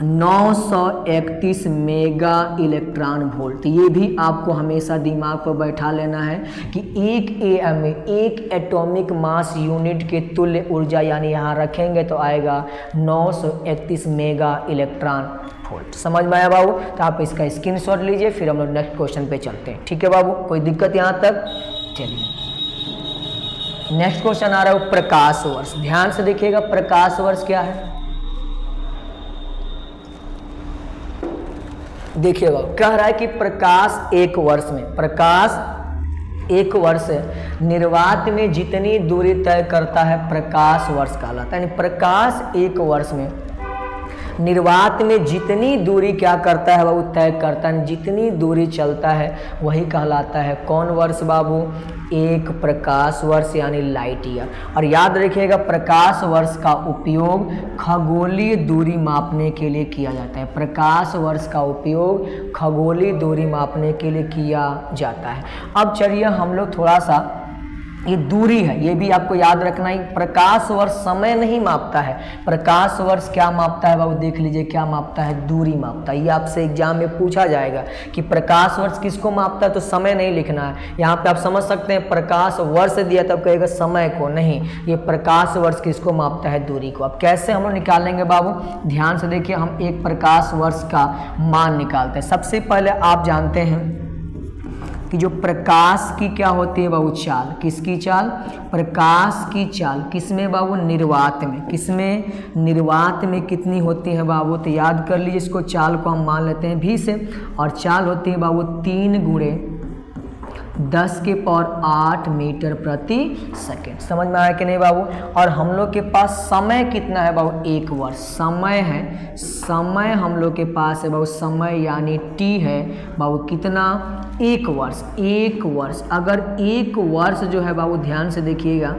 931 मेगा इलेक्ट्रॉन वोल्ट। ये भी आपको हमेशा दिमाग पर बैठा लेना है कि 1 AMU, एक एटॉमिक मास यूनिट के तुल्य ऊर्जा, यानी यहाँ रखेंगे तो आएगा 931 मेगा इलेक्ट्रॉन वोल्ट। समझ में आया बाबू? तो आप इसका स्क्रीनशॉट लीजिए, फिर हम लोग नेक्स्ट क्वेश्चन पे चलते हैं। ठीक है बाबू, कोई दिक्कत यहाँ तक? चलिए नेक्स्ट क्वेश्चन आ रहा है प्रकाश वर्ष। ध्यान से देखिएगा, प्रकाश वर्ष क्या है? देखिएगा, कह रहा है कि प्रकाश एक वर्ष में, प्रकाश एक वर्ष निर्वात में जितनी दूरी तय करता है, प्रकाश वर्ष कहलाता है। यानी प्रकाश एक वर्ष में निर्वात में जितनी दूरी क्या करता है वो तय करता है, जितनी दूरी चलता है वही कहलाता है कौन वर्ष बाबू? एक प्रकाश वर्ष, यानी लाइट ईयर। और याद रखिएगा प्रकाश वर्ष का उपयोग खगोलीय दूरी मापने के लिए किया जाता है। प्रकाश वर्ष का उपयोग खगोलीय दूरी मापने के लिए किया जाता है। अब चलिए हम लोग थोड़ा सा, ये दूरी है, ये भी आपको याद रखना है। प्रकाश वर्ष समय नहीं मापता है, प्रकाश वर्ष क्या मापता है बाबू? देख लीजिए क्या मापता है? दूरी मापता है। ये आपसे एग्जाम में पूछा जाएगा कि प्रकाश वर्ष किसको मापता है, तो समय नहीं लिखना है। यहाँ पे आप समझ सकते हैं प्रकाश वर्ष दिया तब कहेगा समय को, नहीं, ये प्रकाश वर्ष किसको मापता है? दूरी को। अब कैसे हम लोग निकालेंगे बाबू? ध्यान से देखिए, हम एक प्रकाश वर्ष का मान निकालते हैं। सबसे पहले आप जानते हैं कि जो प्रकाश की क्या होती है बाबू? चाल। किसकी चाल? प्रकाश की चाल। किसमें बाबू? निर्वात में। किसमें? निर्वात में कितनी होती है बाबू? तो याद कर लीजिए, इसको चाल को हम मान लेते हैं भी से, और चाल होती है बाबू 3 गुणे 10 के पावर 8 मीटर प्रति सेकेंड। समझ में आया कि नहीं बाबू? और हम लोग के पास समय कितना है बाबू? एक वर्ष समय है। समय हम लोग के पास है बाबू, समय यानी टी है बाबू कितना? एक वर्ष। एक वर्ष, अगर एक वर्ष जो है बाबू, ध्यान से देखिएगा,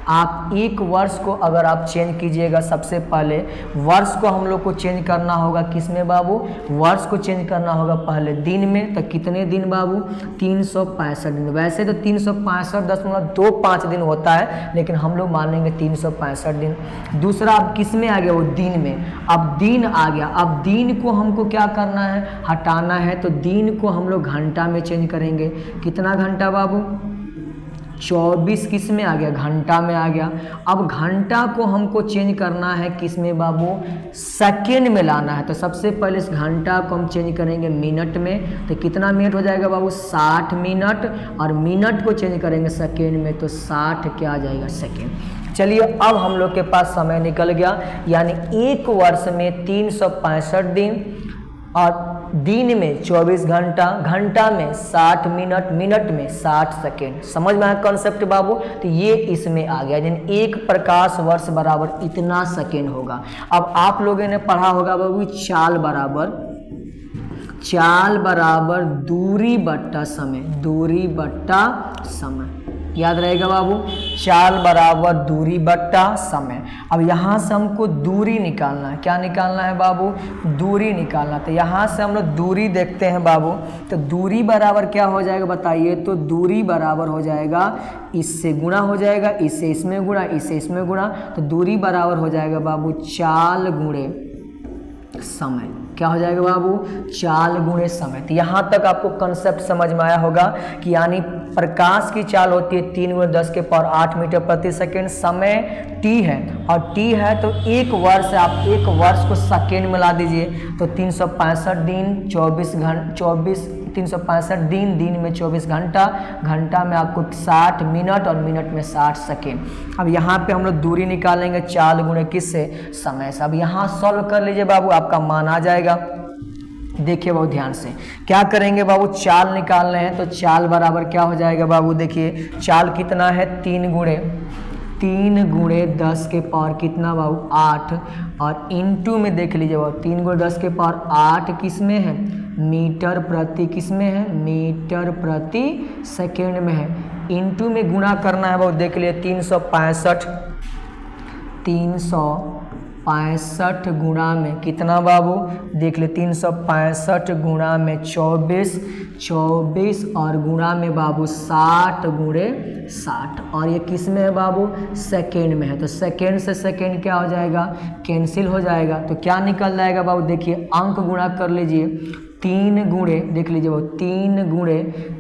आप एक वर्ष को अगर आप चेंज कीजिएगा, सबसे पहले वर्ष को हम लोग को चेंज करना होगा किसमें बाबू? वर्ष को चेंज करना होगा पहले दिन में। तो कितने दिन बाबू? 365 दिन। वैसे तो 365.25 दिन होता है, लेकिन हम लोग मानेंगे 365 दिन। दूसरा अब किस में आ गया? वो दिन में। अब दिन आ गया, अब दिन को हमको क्या करना है? हटाना है। तो दिन को हम लोग घंटा में चेंज करेंगे। कितना घंटा बाबू? 24 किस में आ गया? घंटा में आ गया। अब घंटा को हमको चेंज करना है किस में बाबू? सेकेंड में लाना है। तो सबसे पहले इस घंटा को हम चेंज करेंगे मिनट में। तो कितना मिनट हो जाएगा बाबू? 60 मिनट। और मिनट को चेंज करेंगे सेकेंड में, तो 60 क्या आ जाएगा? सेकेंड। चलिए अब हम लोग के पास समय निकल गया, यानी एक वर्ष में 365 दिन, और दिन में 24 घंटा, घंटा में 60 मिनट, मिनट में 60 सेकेंड। समझ में आया कॉन्सेप्ट बाबू? तो ये इसमें आ गया, यानी एक प्रकाश वर्ष बराबर इतना सेकेंड होगा। अब आप लोगों ने पढ़ा होगा बाबू चाल बराबर दूरी बट्टा समय, दूरी बट्टा समय। याद रहेगा बाबू, चाल बराबर दूरी बट्टा समय। अब यहाँ से हमको दूरी निकालना है, क्या निकालना है बाबू, दूरी निकालना। तो यहाँ से हम लोग दूरी देखते हैं बाबू, तो दूरी बराबर क्या हो जाएगा बताइए, तो दूरी बराबर हो जाएगा, इससे गुणा हो जाएगा, इससे इसमें गुणा, इससे इसमें गुणा, तो दूरी बराबर हो जाएगा बाबू चाल गुणे समय। क्या हो जाएगा बाबू, चाल गुणे समय। तो यहाँ तक आपको कंसेप्ट समझ में आया होगा कि यानी प्रकाश की चाल होती है 3 × 10 के पावर 8 मीटर प्रति सेकेंड, समय t है, और t है तो एक वर्ष है, आप एक वर्ष को सेकेंड में ला दीजिए तो 365 दिन 365 दिन, दिन में 24 घंटा, घंटा में आपको 60 मिनट और मिनट में 60 सेकेंड। अब यहाँ पे हम लोग दूरी निकालेंगे चाल गुणे किससे, समय से। अब यहाँ सॉल्व कर लीजिए बाबू, आपका मान आ जाएगा। देखिए बहुत ध्यान से क्या करेंगे बाबू, चाल निकाल रहे हैं तो चाल बराबर क्या हो जाएगा बाबू, देखिए चाल कितना है, 3 × 10 के पावर कितना बाबू 8, और इनटू में देख लीजिए बाबू 3 × 10 के पावर 8 किस में है, मीटर प्रति किस में है, मीटर प्रति सेकेंड में है, इनटू में गुणा करना है बाबू, देख लिए 365 गुणा में कितना बाबू, देख ले 365 गुणा में 24 और गुणा में बाबू 60 × 60, और ये किस में है बाबू, सेकेंड में है। तो सेकेंड से सेकेंड क्या हो जाएगा, कैंसिल हो जाएगा, तो क्या निकल जाएगा बाबू, देखिए अंक गुणा कर लीजिए, 3 गुणे देख लीजिए वो 3 ×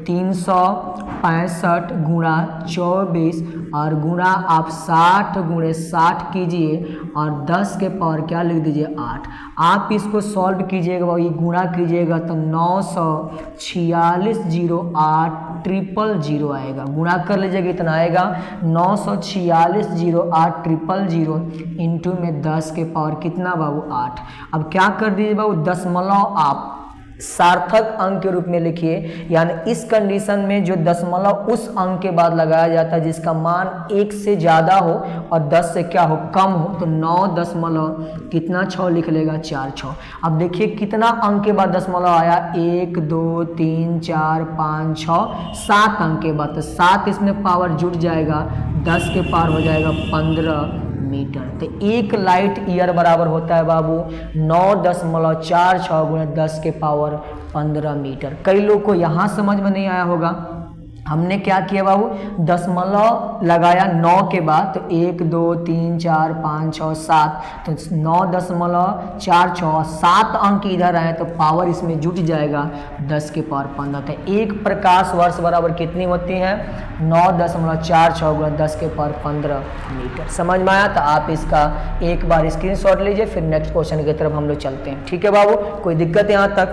365 गुणा 24 और गुणा आप 60 × 60 कीजिए और 10 के पावर क्या लिख दीजिए 8। आप इसको सॉल्व कीजिएगा, ये गुणा कीजिएगा तो 94608 आएगा। गुणा कर लीजिएगा इतना आएगा 94608 इंटू में 10 के पावर कितना बाबू 8। अब क्या कर दीजिए बाबू, दशमलव आप सार्थक अंक के रूप में लिखिए, यानी इस कंडीशन में जो दशमलव उस अंक के बाद लगाया जाता है जिसका मान 1 से ज़्यादा हो और 10 से क्या हो कम हो, तो 9 कितना 6 लिख लेगा 4 6। अब देखिए कितना अंक के बाद दशमलव आया, 1 2 3 4 5 6 7 अंक के बाद, तो 7 इसमें पावर जुड़ जाएगा, 10 के पावर हो जाएगा 15 मीटर। तो 1 लाइट ईयर बराबर होता है बाबू 9.46 × 10 के पावर 15 मीटर। कई लोग को यहाँ समझ में नहीं आया होगा, हमने क्या किया बाबू, दशमलव लगाया 9 के बाद, तो 1 2 3 4 5 6 7, तो 9.46 7 अंक इधर आए तो पावर इसमें जुट जाएगा 10 के पावर 15। तो एक प्रकाश वर्ष बराबर कितनी होती है, 9.46 × 10 के पावर 15 मीटर। समझ में आया? तो आप इसका एक बार स्क्रीनशॉट लीजिए, फिर नेक्स्ट क्वेश्चन की तरफ हम लोग चलते हैं। ठीक है बाबू, कोई दिक्कत यहाँ तक?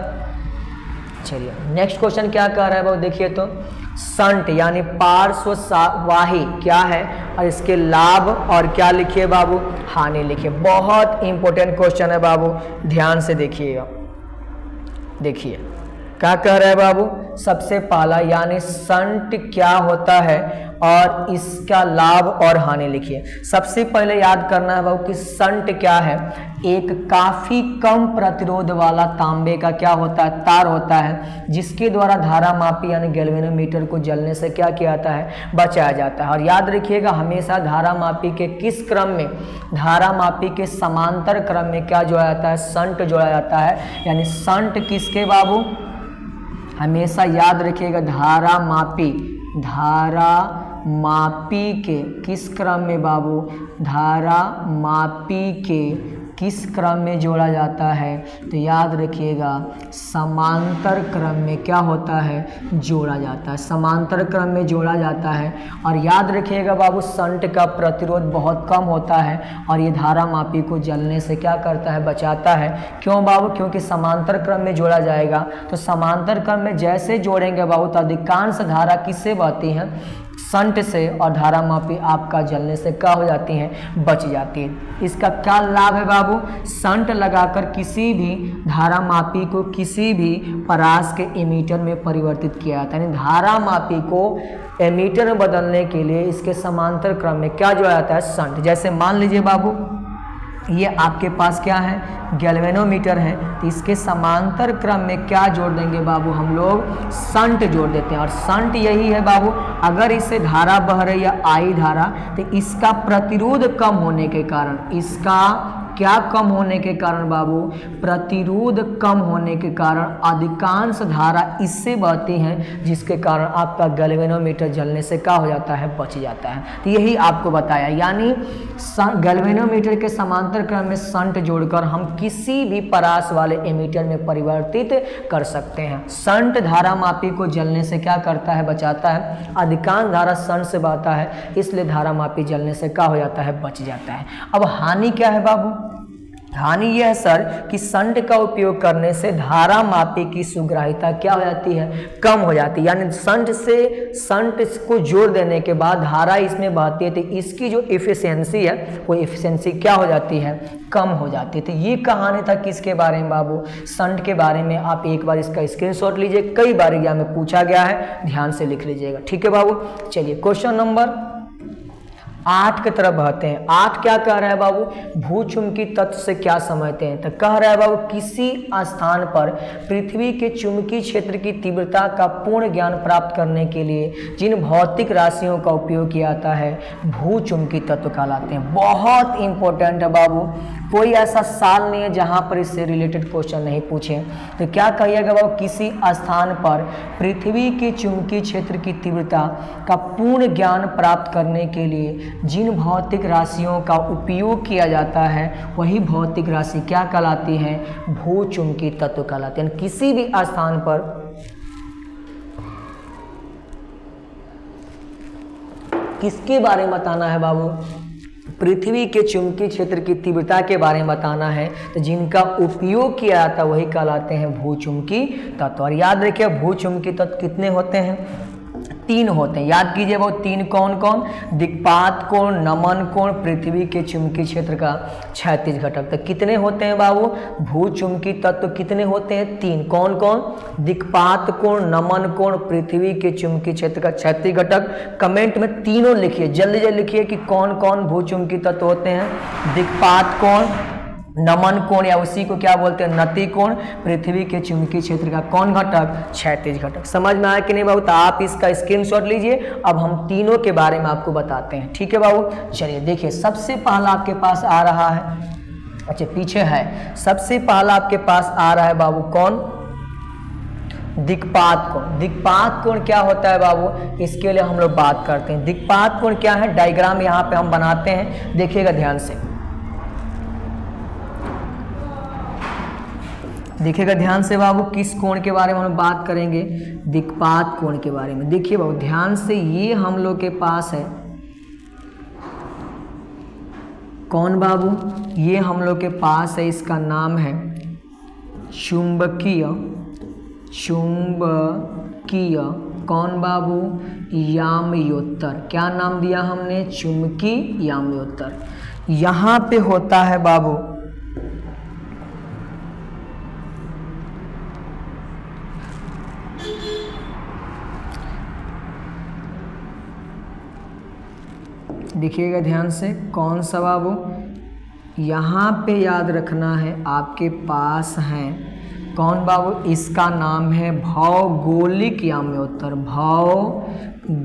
चलिए नेक्स्ट क्वेश्चन क्या कह रहा है बाबू, देखिए तो संट यानी पार्श्ववाही क्या है और इसके लाभ और क्या लिखिए बाबू, हानि लिखिए। बहुत इंपॉर्टेंट क्वेश्चन है बाबू, ध्यान से देखिएगा। देखिए क्या कह रहा है बाबू, सबसे पहला यानी संट क्या होता है और इसका लाभ और हानि लिखिए। सबसे पहले याद करना है बाबू कि संट क्या है, एक काफी कम प्रतिरोध वाला तांबे का क्या होता है, तार होता है, जिसके द्वारा धारा मापी यानी गैल्वेनोमीटर को जलने से क्या किया जाता है, बचाया जाता है। और याद रखिएगा हमेशा धारा मापी के किस क्रम में, धारा मापी के समांतर क्रम में क्या जोड़ा जाता है, संट जोड़ा जाता है। यानी संट किसके बाबू, हमेशा याद रखिएगा धारा मापी के किस क्रम में बाबू, धारा मापी के किस क्रम में जोड़ा जाता है, तो याद रखिएगा समांतर क्रम में क्या होता है, जोड़ा जाता है, समांतर क्रम में जोड़ा जाता है। और याद रखिएगा बाबू संट का प्रतिरोध बहुत कम होता है और ये धारा मापी को जलने से क्या करता है, बचाता है। क्यों बाबू, क्योंकि समांतर क्रम में जोड़ा जाएगा, तो समांतर क्रम में जैसे जोड़ेंगे बाबू तो अधिकांश धारा किससे बहती हैं, संट से, और धारा मापी आपका जलने से क्या हो जाती हैं, बच जाती है। इसका क्या लाभ है बाबू, संट लगाकर किसी भी धारा मापी को किसी भी परास के एमीटर में परिवर्तित किया जाता है। यानी धारा मापी को एमीटर में बदलने के लिए इसके समांतर क्रम में क्या जोड़ा जाता है, संट। जैसे मान लीजिए बाबू ये आपके पास क्या है, गैल्वेनोमीटर है। तो इसके समांतर क्रम में क्या जोड़ देंगे बाबू, हम लोग शंट जोड़ देते हैं। और शंट यही है बाबू, अगर इससे धारा बह रही है आई धारा, तो इसका प्रतिरोध कम होने के कारण, इसका क्या कम होने के कारण बाबू, प्रतिरोध कम होने के कारण अधिकांश धारा इससे बहती हैं, जिसके कारण आपका गैल्वेनोमीटर जलने से क्या हो जाता है, बच जाता है। तो यही आपको बताया, यानी गैल्वेनोमीटर के समांतर क्रम में शंट जोड़कर हम किसी भी परास वाले एमीटर में परिवर्तित कर सकते हैं। शंट धारा मापी को जलने से क्या करता है, बचाता है। अधिकांश धारा शंट से बहता है, इसलिए धारा मापी जलने से क्या हो जाता है, बच जाता है। अब हानि क्या है बाबू, हानि यह है सर कि शंट का उपयोग करने से धारा मापी की सुग्राह्यता क्या हो जाती है, कम हो जाती है। यानी शंट को जोड़ देने के बाद धारा इसमें बहती है, तो इसकी जो इफिशियंसी है वो इफिशियंसी क्या हो जाती है, कम हो जाती है। तो ये कहानी था किसके बारे में बाबू, शंट के बारे में। आप एक बार इसका स्क्रीनशॉट लीजिए, कई बार एग्जाम में पूछा गया है, ध्यान से लिख लीजिएगा, ठीक है बाबू। चलिए क्वेश्चन नंबर 8 की तरफ बढ़ते हैं। 8 क्या कह रहा है बाबू, भूचुंबकीय तत्व से क्या समझते हैं। तो कह रहा है बाबू, किसी स्थान पर पृथ्वी के चुंबकीय क्षेत्र की तीव्रता का पूर्ण ज्ञान प्राप्त करने के लिए जिन भौतिक राशियों का उपयोग किया जाता है भूचुंबकीय तत्व कहलाते हैं। बहुत इंपॉर्टेंट है बाबू, कोई ऐसा साल नहीं है जहां पर इससे रिलेटेड क्वेश्चन नहीं पूछे। तो क्या कहिएगा बाबू, किसी स्थान पर पृथ्वी के चुंबकीय क्षेत्र की तीव्रता का पूर्ण ज्ञान प्राप्त करने के लिए जिन भौतिक राशियों का उपयोग किया जाता है वही भौतिक राशि क्या कहलाती है, भूचुंबकीय तत्व कहलाते हैं। किसी भी स्थान पर किसके बारे में बताना है बाबू, पृथ्वी के चुंबकीय क्षेत्र की तीव्रता के बारे में बताना है, तो जिनका उपयोग किया जाता है वही कहलाते हैं भूचुंबकीय तत्व। और याद रखिए भूचुंबकीय तत्व कितने होते हैं, 3 होते हैं। याद कीजिए वो 3 कौन कौन, दिक्पात कोण, नमन कोण, पृथ्वी के चुंबकीय क्षेत्र का क्षैतिज घटक। तो कितने होते हैं बाबू, भूचुंबकीय तत्व कितने होते हैं, 3। कौन कौन, दिक्पात कोण, नमन कोण, पृथ्वी के चुंबकीय क्षेत्र का क्षैतिज घटक। कमेंट में तीनों लिखिए, जल्दी जल्दी लिखिए कि कौन कौन भूचुंबकीय तत्व होते हैं। दिक्पात कोण, नमन कोण या उसी को क्या बोलते हैं, नति कोण, पृथ्वी के चुंबकीय क्षेत्र का कौन घटक, क्षैतिज घटक। समझ में आया कि नहीं बाबू, तो आप इसका स्क्रीनशॉट लीजिए। अब हम तीनों के बारे में आपको बताते हैं, ठीक है बाबू। चलिए देखिए, सबसे पहला आपके पास आ रहा है, अच्छा पीछे है, सबसे पहला आपके पास आ रहा है बाबू कौन, दिक्पात कोण। दिक्पात कोण क्या होता है बाबू, इसके लिए हम लोग बात करते हैं। दिक्पात कोण क्या है, डायग्राम यहाँ पे हम बनाते हैं, देखिएगा ध्यान से, देखिएगा ध्यान से बाबू, किस कोण के बारे में हम बात करेंगे, दिक्पात कोण के बारे में। देखिए बाबू ध्यान से, ये हम लोग के पास है कौन बाबू, ये हम लोग के पास है, इसका नाम है चुंबकीय कौन बाबू, याम्योत्तर। क्या नाम दिया हमने, चुंबकीय याम्योत्तर। यहाँ पे होता है बाबू देखिएगा ध्यान से, कौन सा बाबू, यहाँ पे याद रखना है आपके पास है कौन बाबू, इसका नाम है भौगोलिक याम्योत्तर। भौगोलिक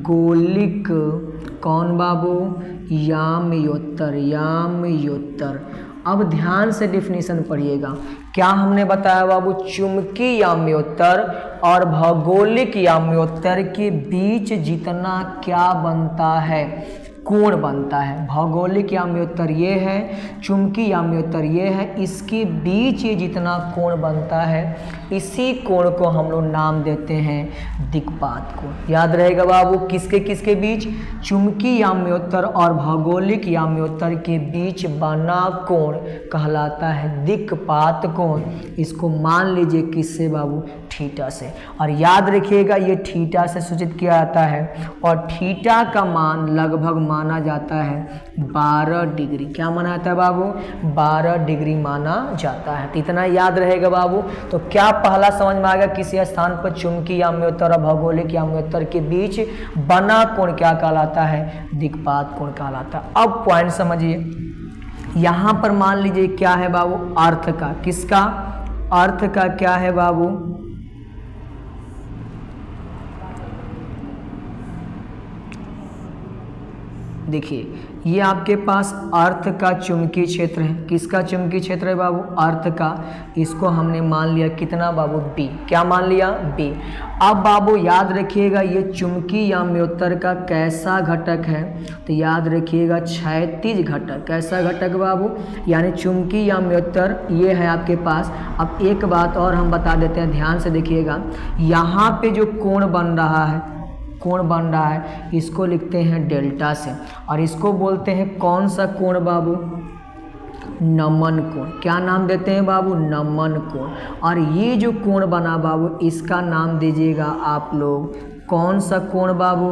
कौन बाबू, याम्योत्तर। अब ध्यान से डिफिनीशन पढ़िएगा, क्या हमने बताया बाबू, चुंबकीय याम्योत्तर और भौगोलिक याम्योत्तर के बीच जितना क्या बनता है, कोण बनता है। भौगोलिक याम्योत्तर ये है, चुंबकीय याम्योत्तर ये है, इसके बीच ये जितना कोण बनता है इसी कोण को हम लोग नाम देते हैं दिक्पात कोण। याद रहेगा बाबू, किसके किसके बीच, चुंबकीय याम्योत्तर और भौगोलिक याम्योत्तर के बीच बना कोण कहलाता है दिक्पात कोण। इसको मान लीजिए किससे बाबू, थीटा से। और याद रखिएगा ये थीटा से सूचित किया जाता है और थीटा का मान लगभग माना जाता है 12 डिग्री। क्या माना जाता है बाबू, 12 डिग्री माना जाता है। तो इतना याद रहेगा बाबू। तो क्या पहला समझ में आ गया, किसी स्थान पर चुंबकीय याम्योत्तर और भौगोलिक याम्योत्तर के बीच बना कोण क्या कहलाता है, दिक्पात कोण कहलाता है। अब पॉइंट समझिए, यहाँ पर मान लीजिए क्या है बाबू, अर्थ का, किसका, अर्थ का क्या है बाबू, देखिए ये आपके पास अर्थ का चुंबकीय क्षेत्र है, किसका चुंबकीय क्षेत्र है बाबू, अर्थ का। इसको हमने मान लिया कितना बाबू, बी, क्या मान लिया, बी। अब बाबू याद रखिएगा ये चुंबकीय याम्योत्तर का कैसा घटक है, तो याद रखिएगा क्षैतिज घटक, कैसा घटक बाबू, यानी चुंबकीय याम्योत्तर ये है आपके पास। अब एक बात और हम बता देते हैं, ध्यान से देखिएगा, यहाँ पे जो कोण बन रहा है, कोण बन रहा है, इसको लिखते हैं डेल्टा से, और इसको बोलते हैं कौन सा कोण बाबू, नमन कोण। क्या नाम देते हैं बाबू, नमन कोण। और ये जो कोण बना बाबू, इसका नाम दीजिएगा आप लोग, कौन सा कोण बाबू,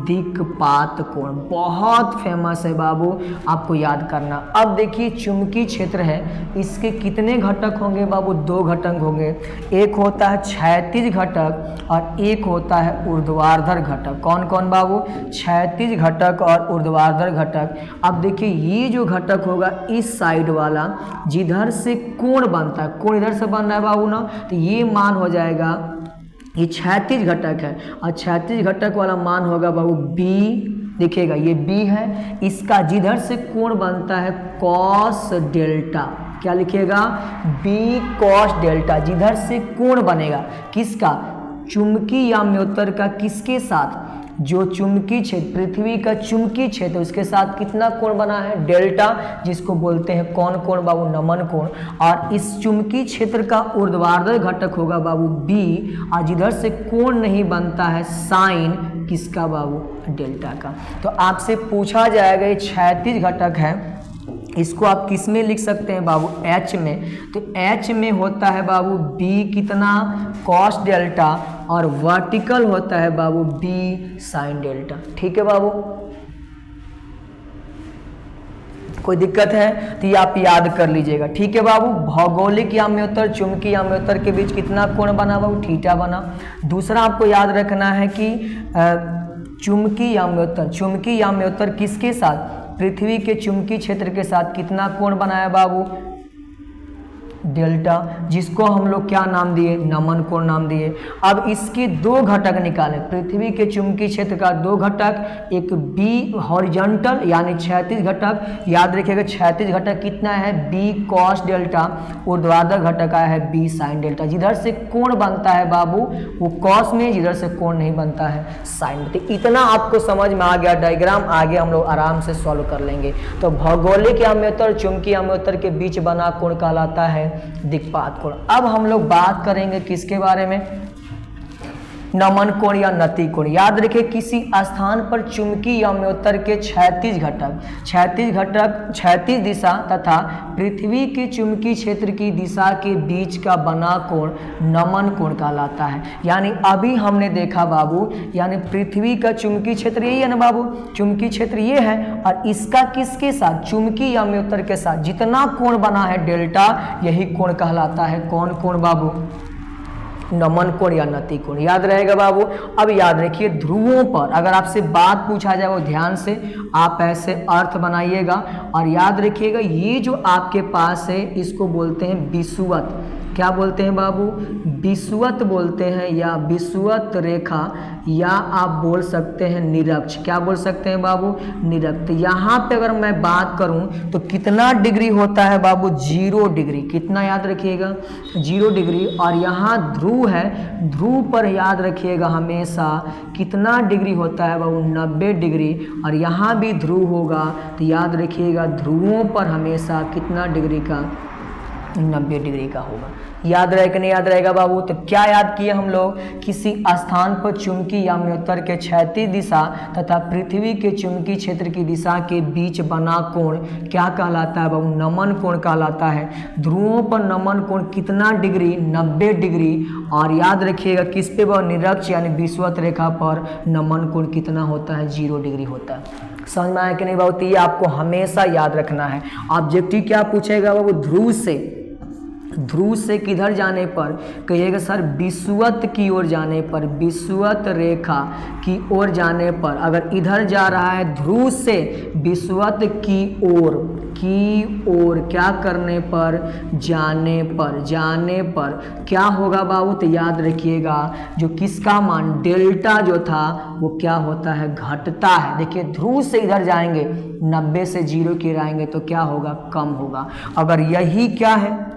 दिक्पात कोण। बहुत फेमस है बाबू, आपको याद करना। अब देखिए चुंबकीय क्षेत्र है, इसके कितने घटक होंगे बाबू, दो घटक होंगे, एक होता है क्षैतिज घटक और एक होता है ऊर्ध्वाधर घटक। कौन कौन बाबू, क्षैतिज घटक और ऊर्ध्वाधर घटक। अब देखिए ये जो घटक होगा इस साइड वाला, जिधर से कोण बनता है, कोण इधर से बन रहा है बाबू ना, तो ये मान हो जाएगा, ये क्षैतिज घटक है, और क्षैतिज घटक वाला मान होगा बाबू बी। देखिएगा ये बी है, इसका जिधर से कोण बनता है कॉस डेल्टा, क्या लिखिएगा, बी कॉस डेल्टा, जिधर से कोण बनेगा, किसका, चुंबकीय याम्योत्तर का, किसके साथ, जो चुंबकीय क्षेत्र, पृथ्वी का चुंबकीय क्षेत्र, उसके साथ कितना कोण बना है, डेल्टा, जिसको बोलते हैं कौन कोण बाबू, नमन कोण। और इस चुंबकीय क्षेत्र का ऊर्ध्वाधर घटक होगा बाबू बी, और जिधर से कोण नहीं बनता है साइन, किसका बाबू, डेल्टा का। तो आपसे पूछा जाएगा ये क्षैतिज घटक है, इसको आप किस में लिख सकते हैं बाबू, एच में। तो एच में होता है बाबू बी कितना, कॉस डेल्टा, और वर्टिकल होता है बाबू बी साइन डेल्टा। ठीक है बाबू, कोई दिक्कत है तो ये आप याद कर लीजिएगा। ठीक है बाबू, भौगोलिक याम्योत्तर चुंबकीय याम्योत्तर के बीच कितना कोण बना बाबू, थीटा बना। दूसरा आपको याद रखना है कि चुंबकीय याम्योत्तर, चुंबकीय याम्योत्तर किसके साथ, पृथ्वी के चुंबकीय क्षेत्र के साथ कितना कोण बनाया बाबू, डेल्टा, जिसको हम लोग क्या नाम दिए, नमन कोण नाम दिए। अब इसके दो घटक निकालें, पृथ्वी के चुंबकीय क्षेत्र का दो घटक, एक बी हॉरिजॉन्टल यानी क्षैतिज घटक, याद रखिएगा क्षैतिज घटक कितना है, बी कॉस डेल्टा, ऊर्ध्वाधर घटक आया है बी साइन डेल्टा। जिधर से कोण बनता है बाबू वो कॉस में, जिधर से कोण नहीं बनता है साइन में। तो इतना आपको समझ में आ गया, डायग्राम आगे हम लोग आराम से सॉल्व कर लेंगे। तो भौगोलिक याम्योत्तर चुंबकीय याम्योत्तर के बीच बना कोण कहलाता है दिक्पात कोण। अब हम लोग बात करेंगे किसके बारे में, नमन कोण या नति कोण। याद रखिए किसी स्थान पर चुंबकीय याम्योत्तर के क्षैतिज घटक क्षैतिज दिशा तथा पृथ्वी के चुंबकीय क्षेत्र की दिशा के बीच का बना कोण नमन कोण कहलाता है। यानी अभी हमने देखा बाबू, यानी पृथ्वी का चुंबकीय क्षेत्र यही है ना बाबू, चुंबकीय क्षेत्र ये है, और इसका किसके साथ, चुंबकीय याम्योत्तर के साथ जितना कोण बना है डेल्टा, यही कोण कहलाता है कौन कोण बाबू, नमन कोण या नति कोण। याद रहेगा बाबू। अब याद रखिए ध्रुवों पर अगर आपसे बात पूछा जाए वो ध्यान से आप ऐसे अर्थ बनाइएगा, और याद रखिएगा ये जो आपके पास है इसको बोलते हैं विषुवत। क्या बोलते हैं बाबू, विषुवत बोलते हैं, या विषुवत रेखा, या आप बोल सकते हैं निरक्ष। क्या बोल सकते हैं बाबू, निरक्त। यहाँ पे अगर मैं बात करूँ तो कितना डिग्री होता है बाबू, 0 डिग्री। कितना याद रखिएगा, 0 डिग्री। और यहाँ ध्रुव है, ध्रुव पर याद रखिएगा हमेशा कितना डिग्री होता है बाबू, 90 डिग्री। और यहाँ भी ध्रुव होगा तो याद रखिएगा ध्रुवों पर हमेशा कितना डिग्री का, 90 डिग्री का होगा। याद रहे कि नहीं याद रहेगा बाबू। तो क्या याद किए हम लोग, किसी स्थान पर चुंबकीय याम्योत्तर के क्षैतिज दिशा तथा पृथ्वी के चुंबकीय क्षेत्र की दिशा के बीच बना कोण क्या कहलाता है बाबू, नमन कोण कहलाता है। ध्रुवों पर नमन कोण कितना डिग्री, 90 डिग्री। और याद रखिएगा किस पे बाबू, निरक्ष यानी विषुवत रेखा पर नमन कोण कितना होता है, 0 डिग्री होता है। समझ में आया कि नहीं बाबू। तो ये आपको हमेशा याद रखना है। ऑब्जेक्टिव क्या पूछेगा बाबू, ध्रुव से ध्रुव से किधर जाने पर, कहिएगा सर विषुवत की ओर जाने पर, विषुवत रेखा की ओर जाने पर। अगर इधर जा रहा है ध्रुव से विषुवत की ओर क्या करने पर, जाने पर क्या होगा बाबू, तो याद रखिएगा जो किसका मान डेल्टा जो था वो क्या होता है, घटता है। देखिए ध्रुव से इधर जाएंगे 90 से 0 की ओर आएंगे तो क्या होगा, कम होगा। अगर यही क्या है,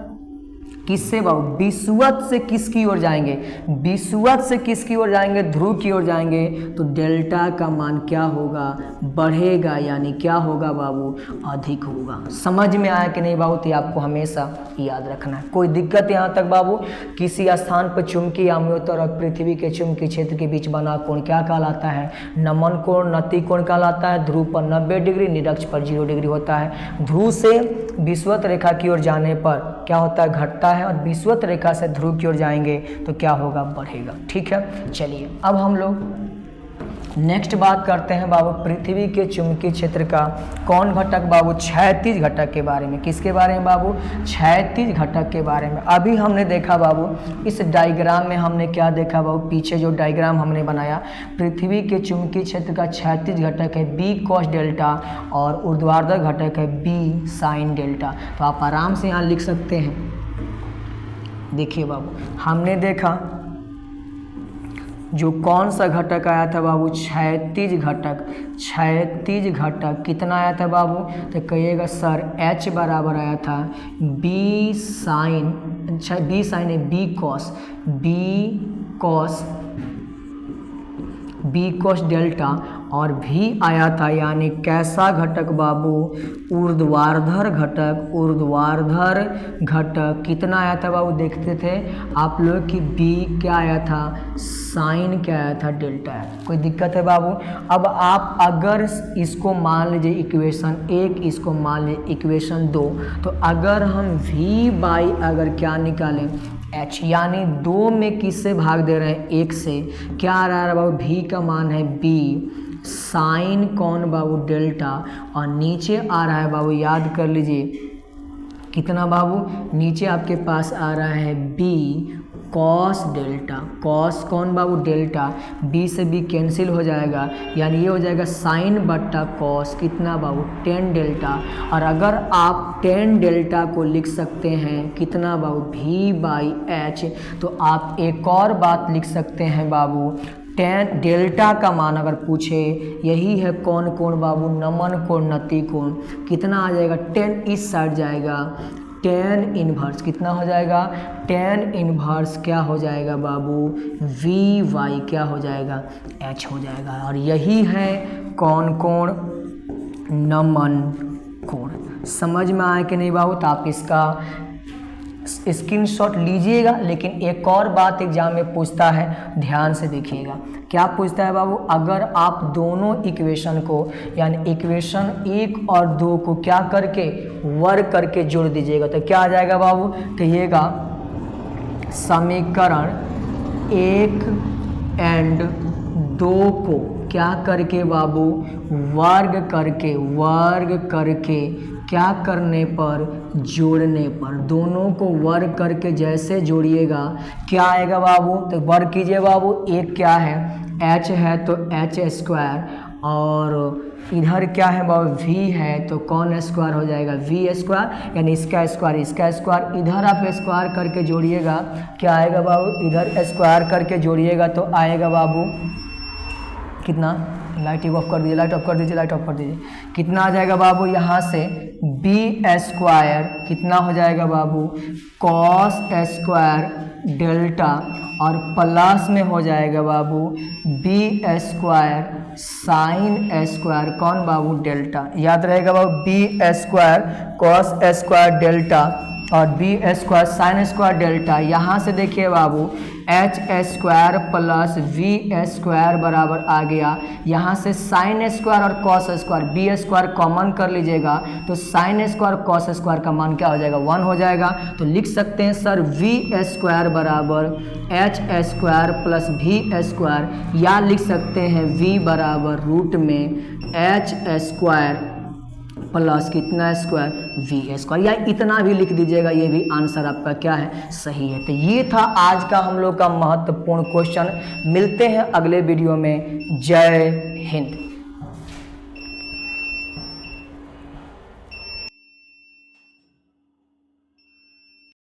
किससे बाबू, विषुवत से किसकी ओर जाएंगे, विषुवत से किसकी ओर जाएंगे, ध्रुव की ओर जाएंगे तो डेल्टा का मान क्या होगा, बढ़ेगा, यानी क्या होगा बाबू, अधिक होगा। समझ में आया कि नहीं बाबू, तो आपको हमेशा याद रखना है। कोई दिक्कत यहाँ तक बाबू, किसी स्थान पर चुंबकीय अम्योत्तर और पृथ्वी के चुंबकीय क्षेत्र के बीच बना कोण क्या कहलाता है, नमन कोण, नति कोण कहलाता है। ध्रुव पर 90 डिग्री, निरक्ष पर 0 डिग्री होता है। ध्रुव से विषुवत रेखा की ओर जाने पर क्या होता है, घटता है, और विषुवत रेखा से ध्रुव की ओर जाएंगे तो क्या होगा, बढ़ेगा। ठीक है, चलिए अब हम लोग नेक्स्ट बात करते हैं बाबू पृथ्वी के चुंबकीय क्षेत्र का कौन घटक बाबू, क्षैतिज घटक के बारे में। किसके बारे में बाबू, क्षैतिज घटक के बारे में। अभी हमने देखा बाबू इस डायग्राम में हमने क्या देखा बाबू, पीछे जो डायग्राम हमने बनाया, पृथ्वी के चुंबकीय क्षेत्र का क्षैतिज घटक है बी कॉस डेल्टा और ऊर्ध्वाधर घटक है बी साइन डेल्टा। तो आप आराम से यहाँ लिख सकते हैं। देखिए बाबू हमने देखा जो कौन सा घटक आया था बाबू, क्षैतिज घटक। क्षैतिज घटक कितना आया था बाबू, तो कहिएगा सर H बराबर आया था बी साइन, बी साइन है बी कॉस डेल्टा, और भी आया था, यानी कैसा घटक बाबू, ऊर्ध्वाधर घटक। ऊर्ध्वाधर घटक कितना आया था बाबू, देखते थे आप लोग कि बी क्या आया था, साइन क्या आया था, डेल्टा आया था। कोई दिक्कत है बाबू। अब आप अगर इसको मान लीजिए इक्वेशन 1, इसको मान लीजिए इक्वेशन 2, तो अगर हम v बाई अगर क्या निकालें h, यानी 2 में किससे भाग दे रहे हैं, 1 से, क्या आ रहा है बाबू, v का मान है b साइन कौन बाबू, डेल्टा, और नीचे आ रहा है बाबू, याद कर लीजिए कितना बाबू, नीचे आपके पास आ रहा है b कॉस डेल्टा। कॉस कौन बाबू, डेल्टा, b से b कैंसिल हो जाएगा, यानी ये हो जाएगा साइन बट्टा कॉस, कितना बाबू, 10 डेल्टा। और अगर आप 10 डेल्टा को लिख सकते हैं कितना बाबू, v बाई h, तो आप एक और बात लिख सकते हैं बाबू, 10 डेल्टा का मान अगर पूछे, यही है कौन कोण बाबू, नमन कोण, नति कोण, कितना आ जाएगा, 10 इस साइड जाएगा, 10 इनवर्स कितना हो जाएगा, 10 इनवर्स क्या हो जाएगा बाबू, वी वाई क्या हो जाएगा, एच हो जाएगा। और यही है कौन कोण, नमन कोण। समझ में आया कि नहीं बाबू, तो आप इसका स्क्रीनशॉट लीजिएगा। लेकिन एक और बात एग्जाम में पूछता है, ध्यान से देखिएगा, क्या पूछता है बाबू, अगर आप दोनों इक्वेशन को यानी इक्वेशन 1 और 2 को क्या करके वर्क करके जोड़ दीजिएगा तो क्या आ जाएगा बाबू, कहिएगा समीकरण 1 एंड 2 को क्या करके बाबू, वर्ग करके क्या करने पर, जोड़ने पर। दोनों को वर्ग करके जैसे जोड़िएगा क्या आएगा बाबू, तो वर्ग कीजिए बाबू, एक क्या है h है तो h स्क्वायर, और इधर क्या है बाबू v है तो कौन स्क्वायर हो जाएगा, v स्क्वायर, यानी इसका स्क्वायर, इधर आप स्क्वायर करके जोड़िएगा क्या आएगा बाबू, इधर स्क्वायर करके जोड़िएगा तो आएगा बाबू कितना, लाइट ऑफ कर दीजिए, कितना आ जाएगा बाबू, यहाँ से बी स्क्वायर कितना हो जाएगा बाबू, कॉस स्क्वायर डेल्टा, और प्लस में हो जाएगा बाबू बी स्क्वायर साइन स्क्वायर कौन बाबू, डेल्टा। याद रहेगा बाबू, B square cos square delta और B square sine square delta. यहाँ से देखिए बाबू H square plus V square बराबर आ गया, यहाँ से साइन स्क्वायर और cos square B square common कर लीजिएगा तो साइन स्क्वायर कॉस स्क्वायर का मान क्या हो जाएगा, 1 हो जाएगा। तो लिख सकते हैं सर वी स्क्वायर बराबर H square plus V square, या लिख सकते हैं वी बराबर रूट में एच स्क्वायर प्लस कितना स्क्वायर वी स्क्वायर, या इतना भी लिख दीजिएगा, ये भी आंसर आपका क्या है, सही है। तो ये था आज का हम लोग का महत्वपूर्ण क्वेश्चन। मिलते हैं अगले वीडियो में। जय हिंद।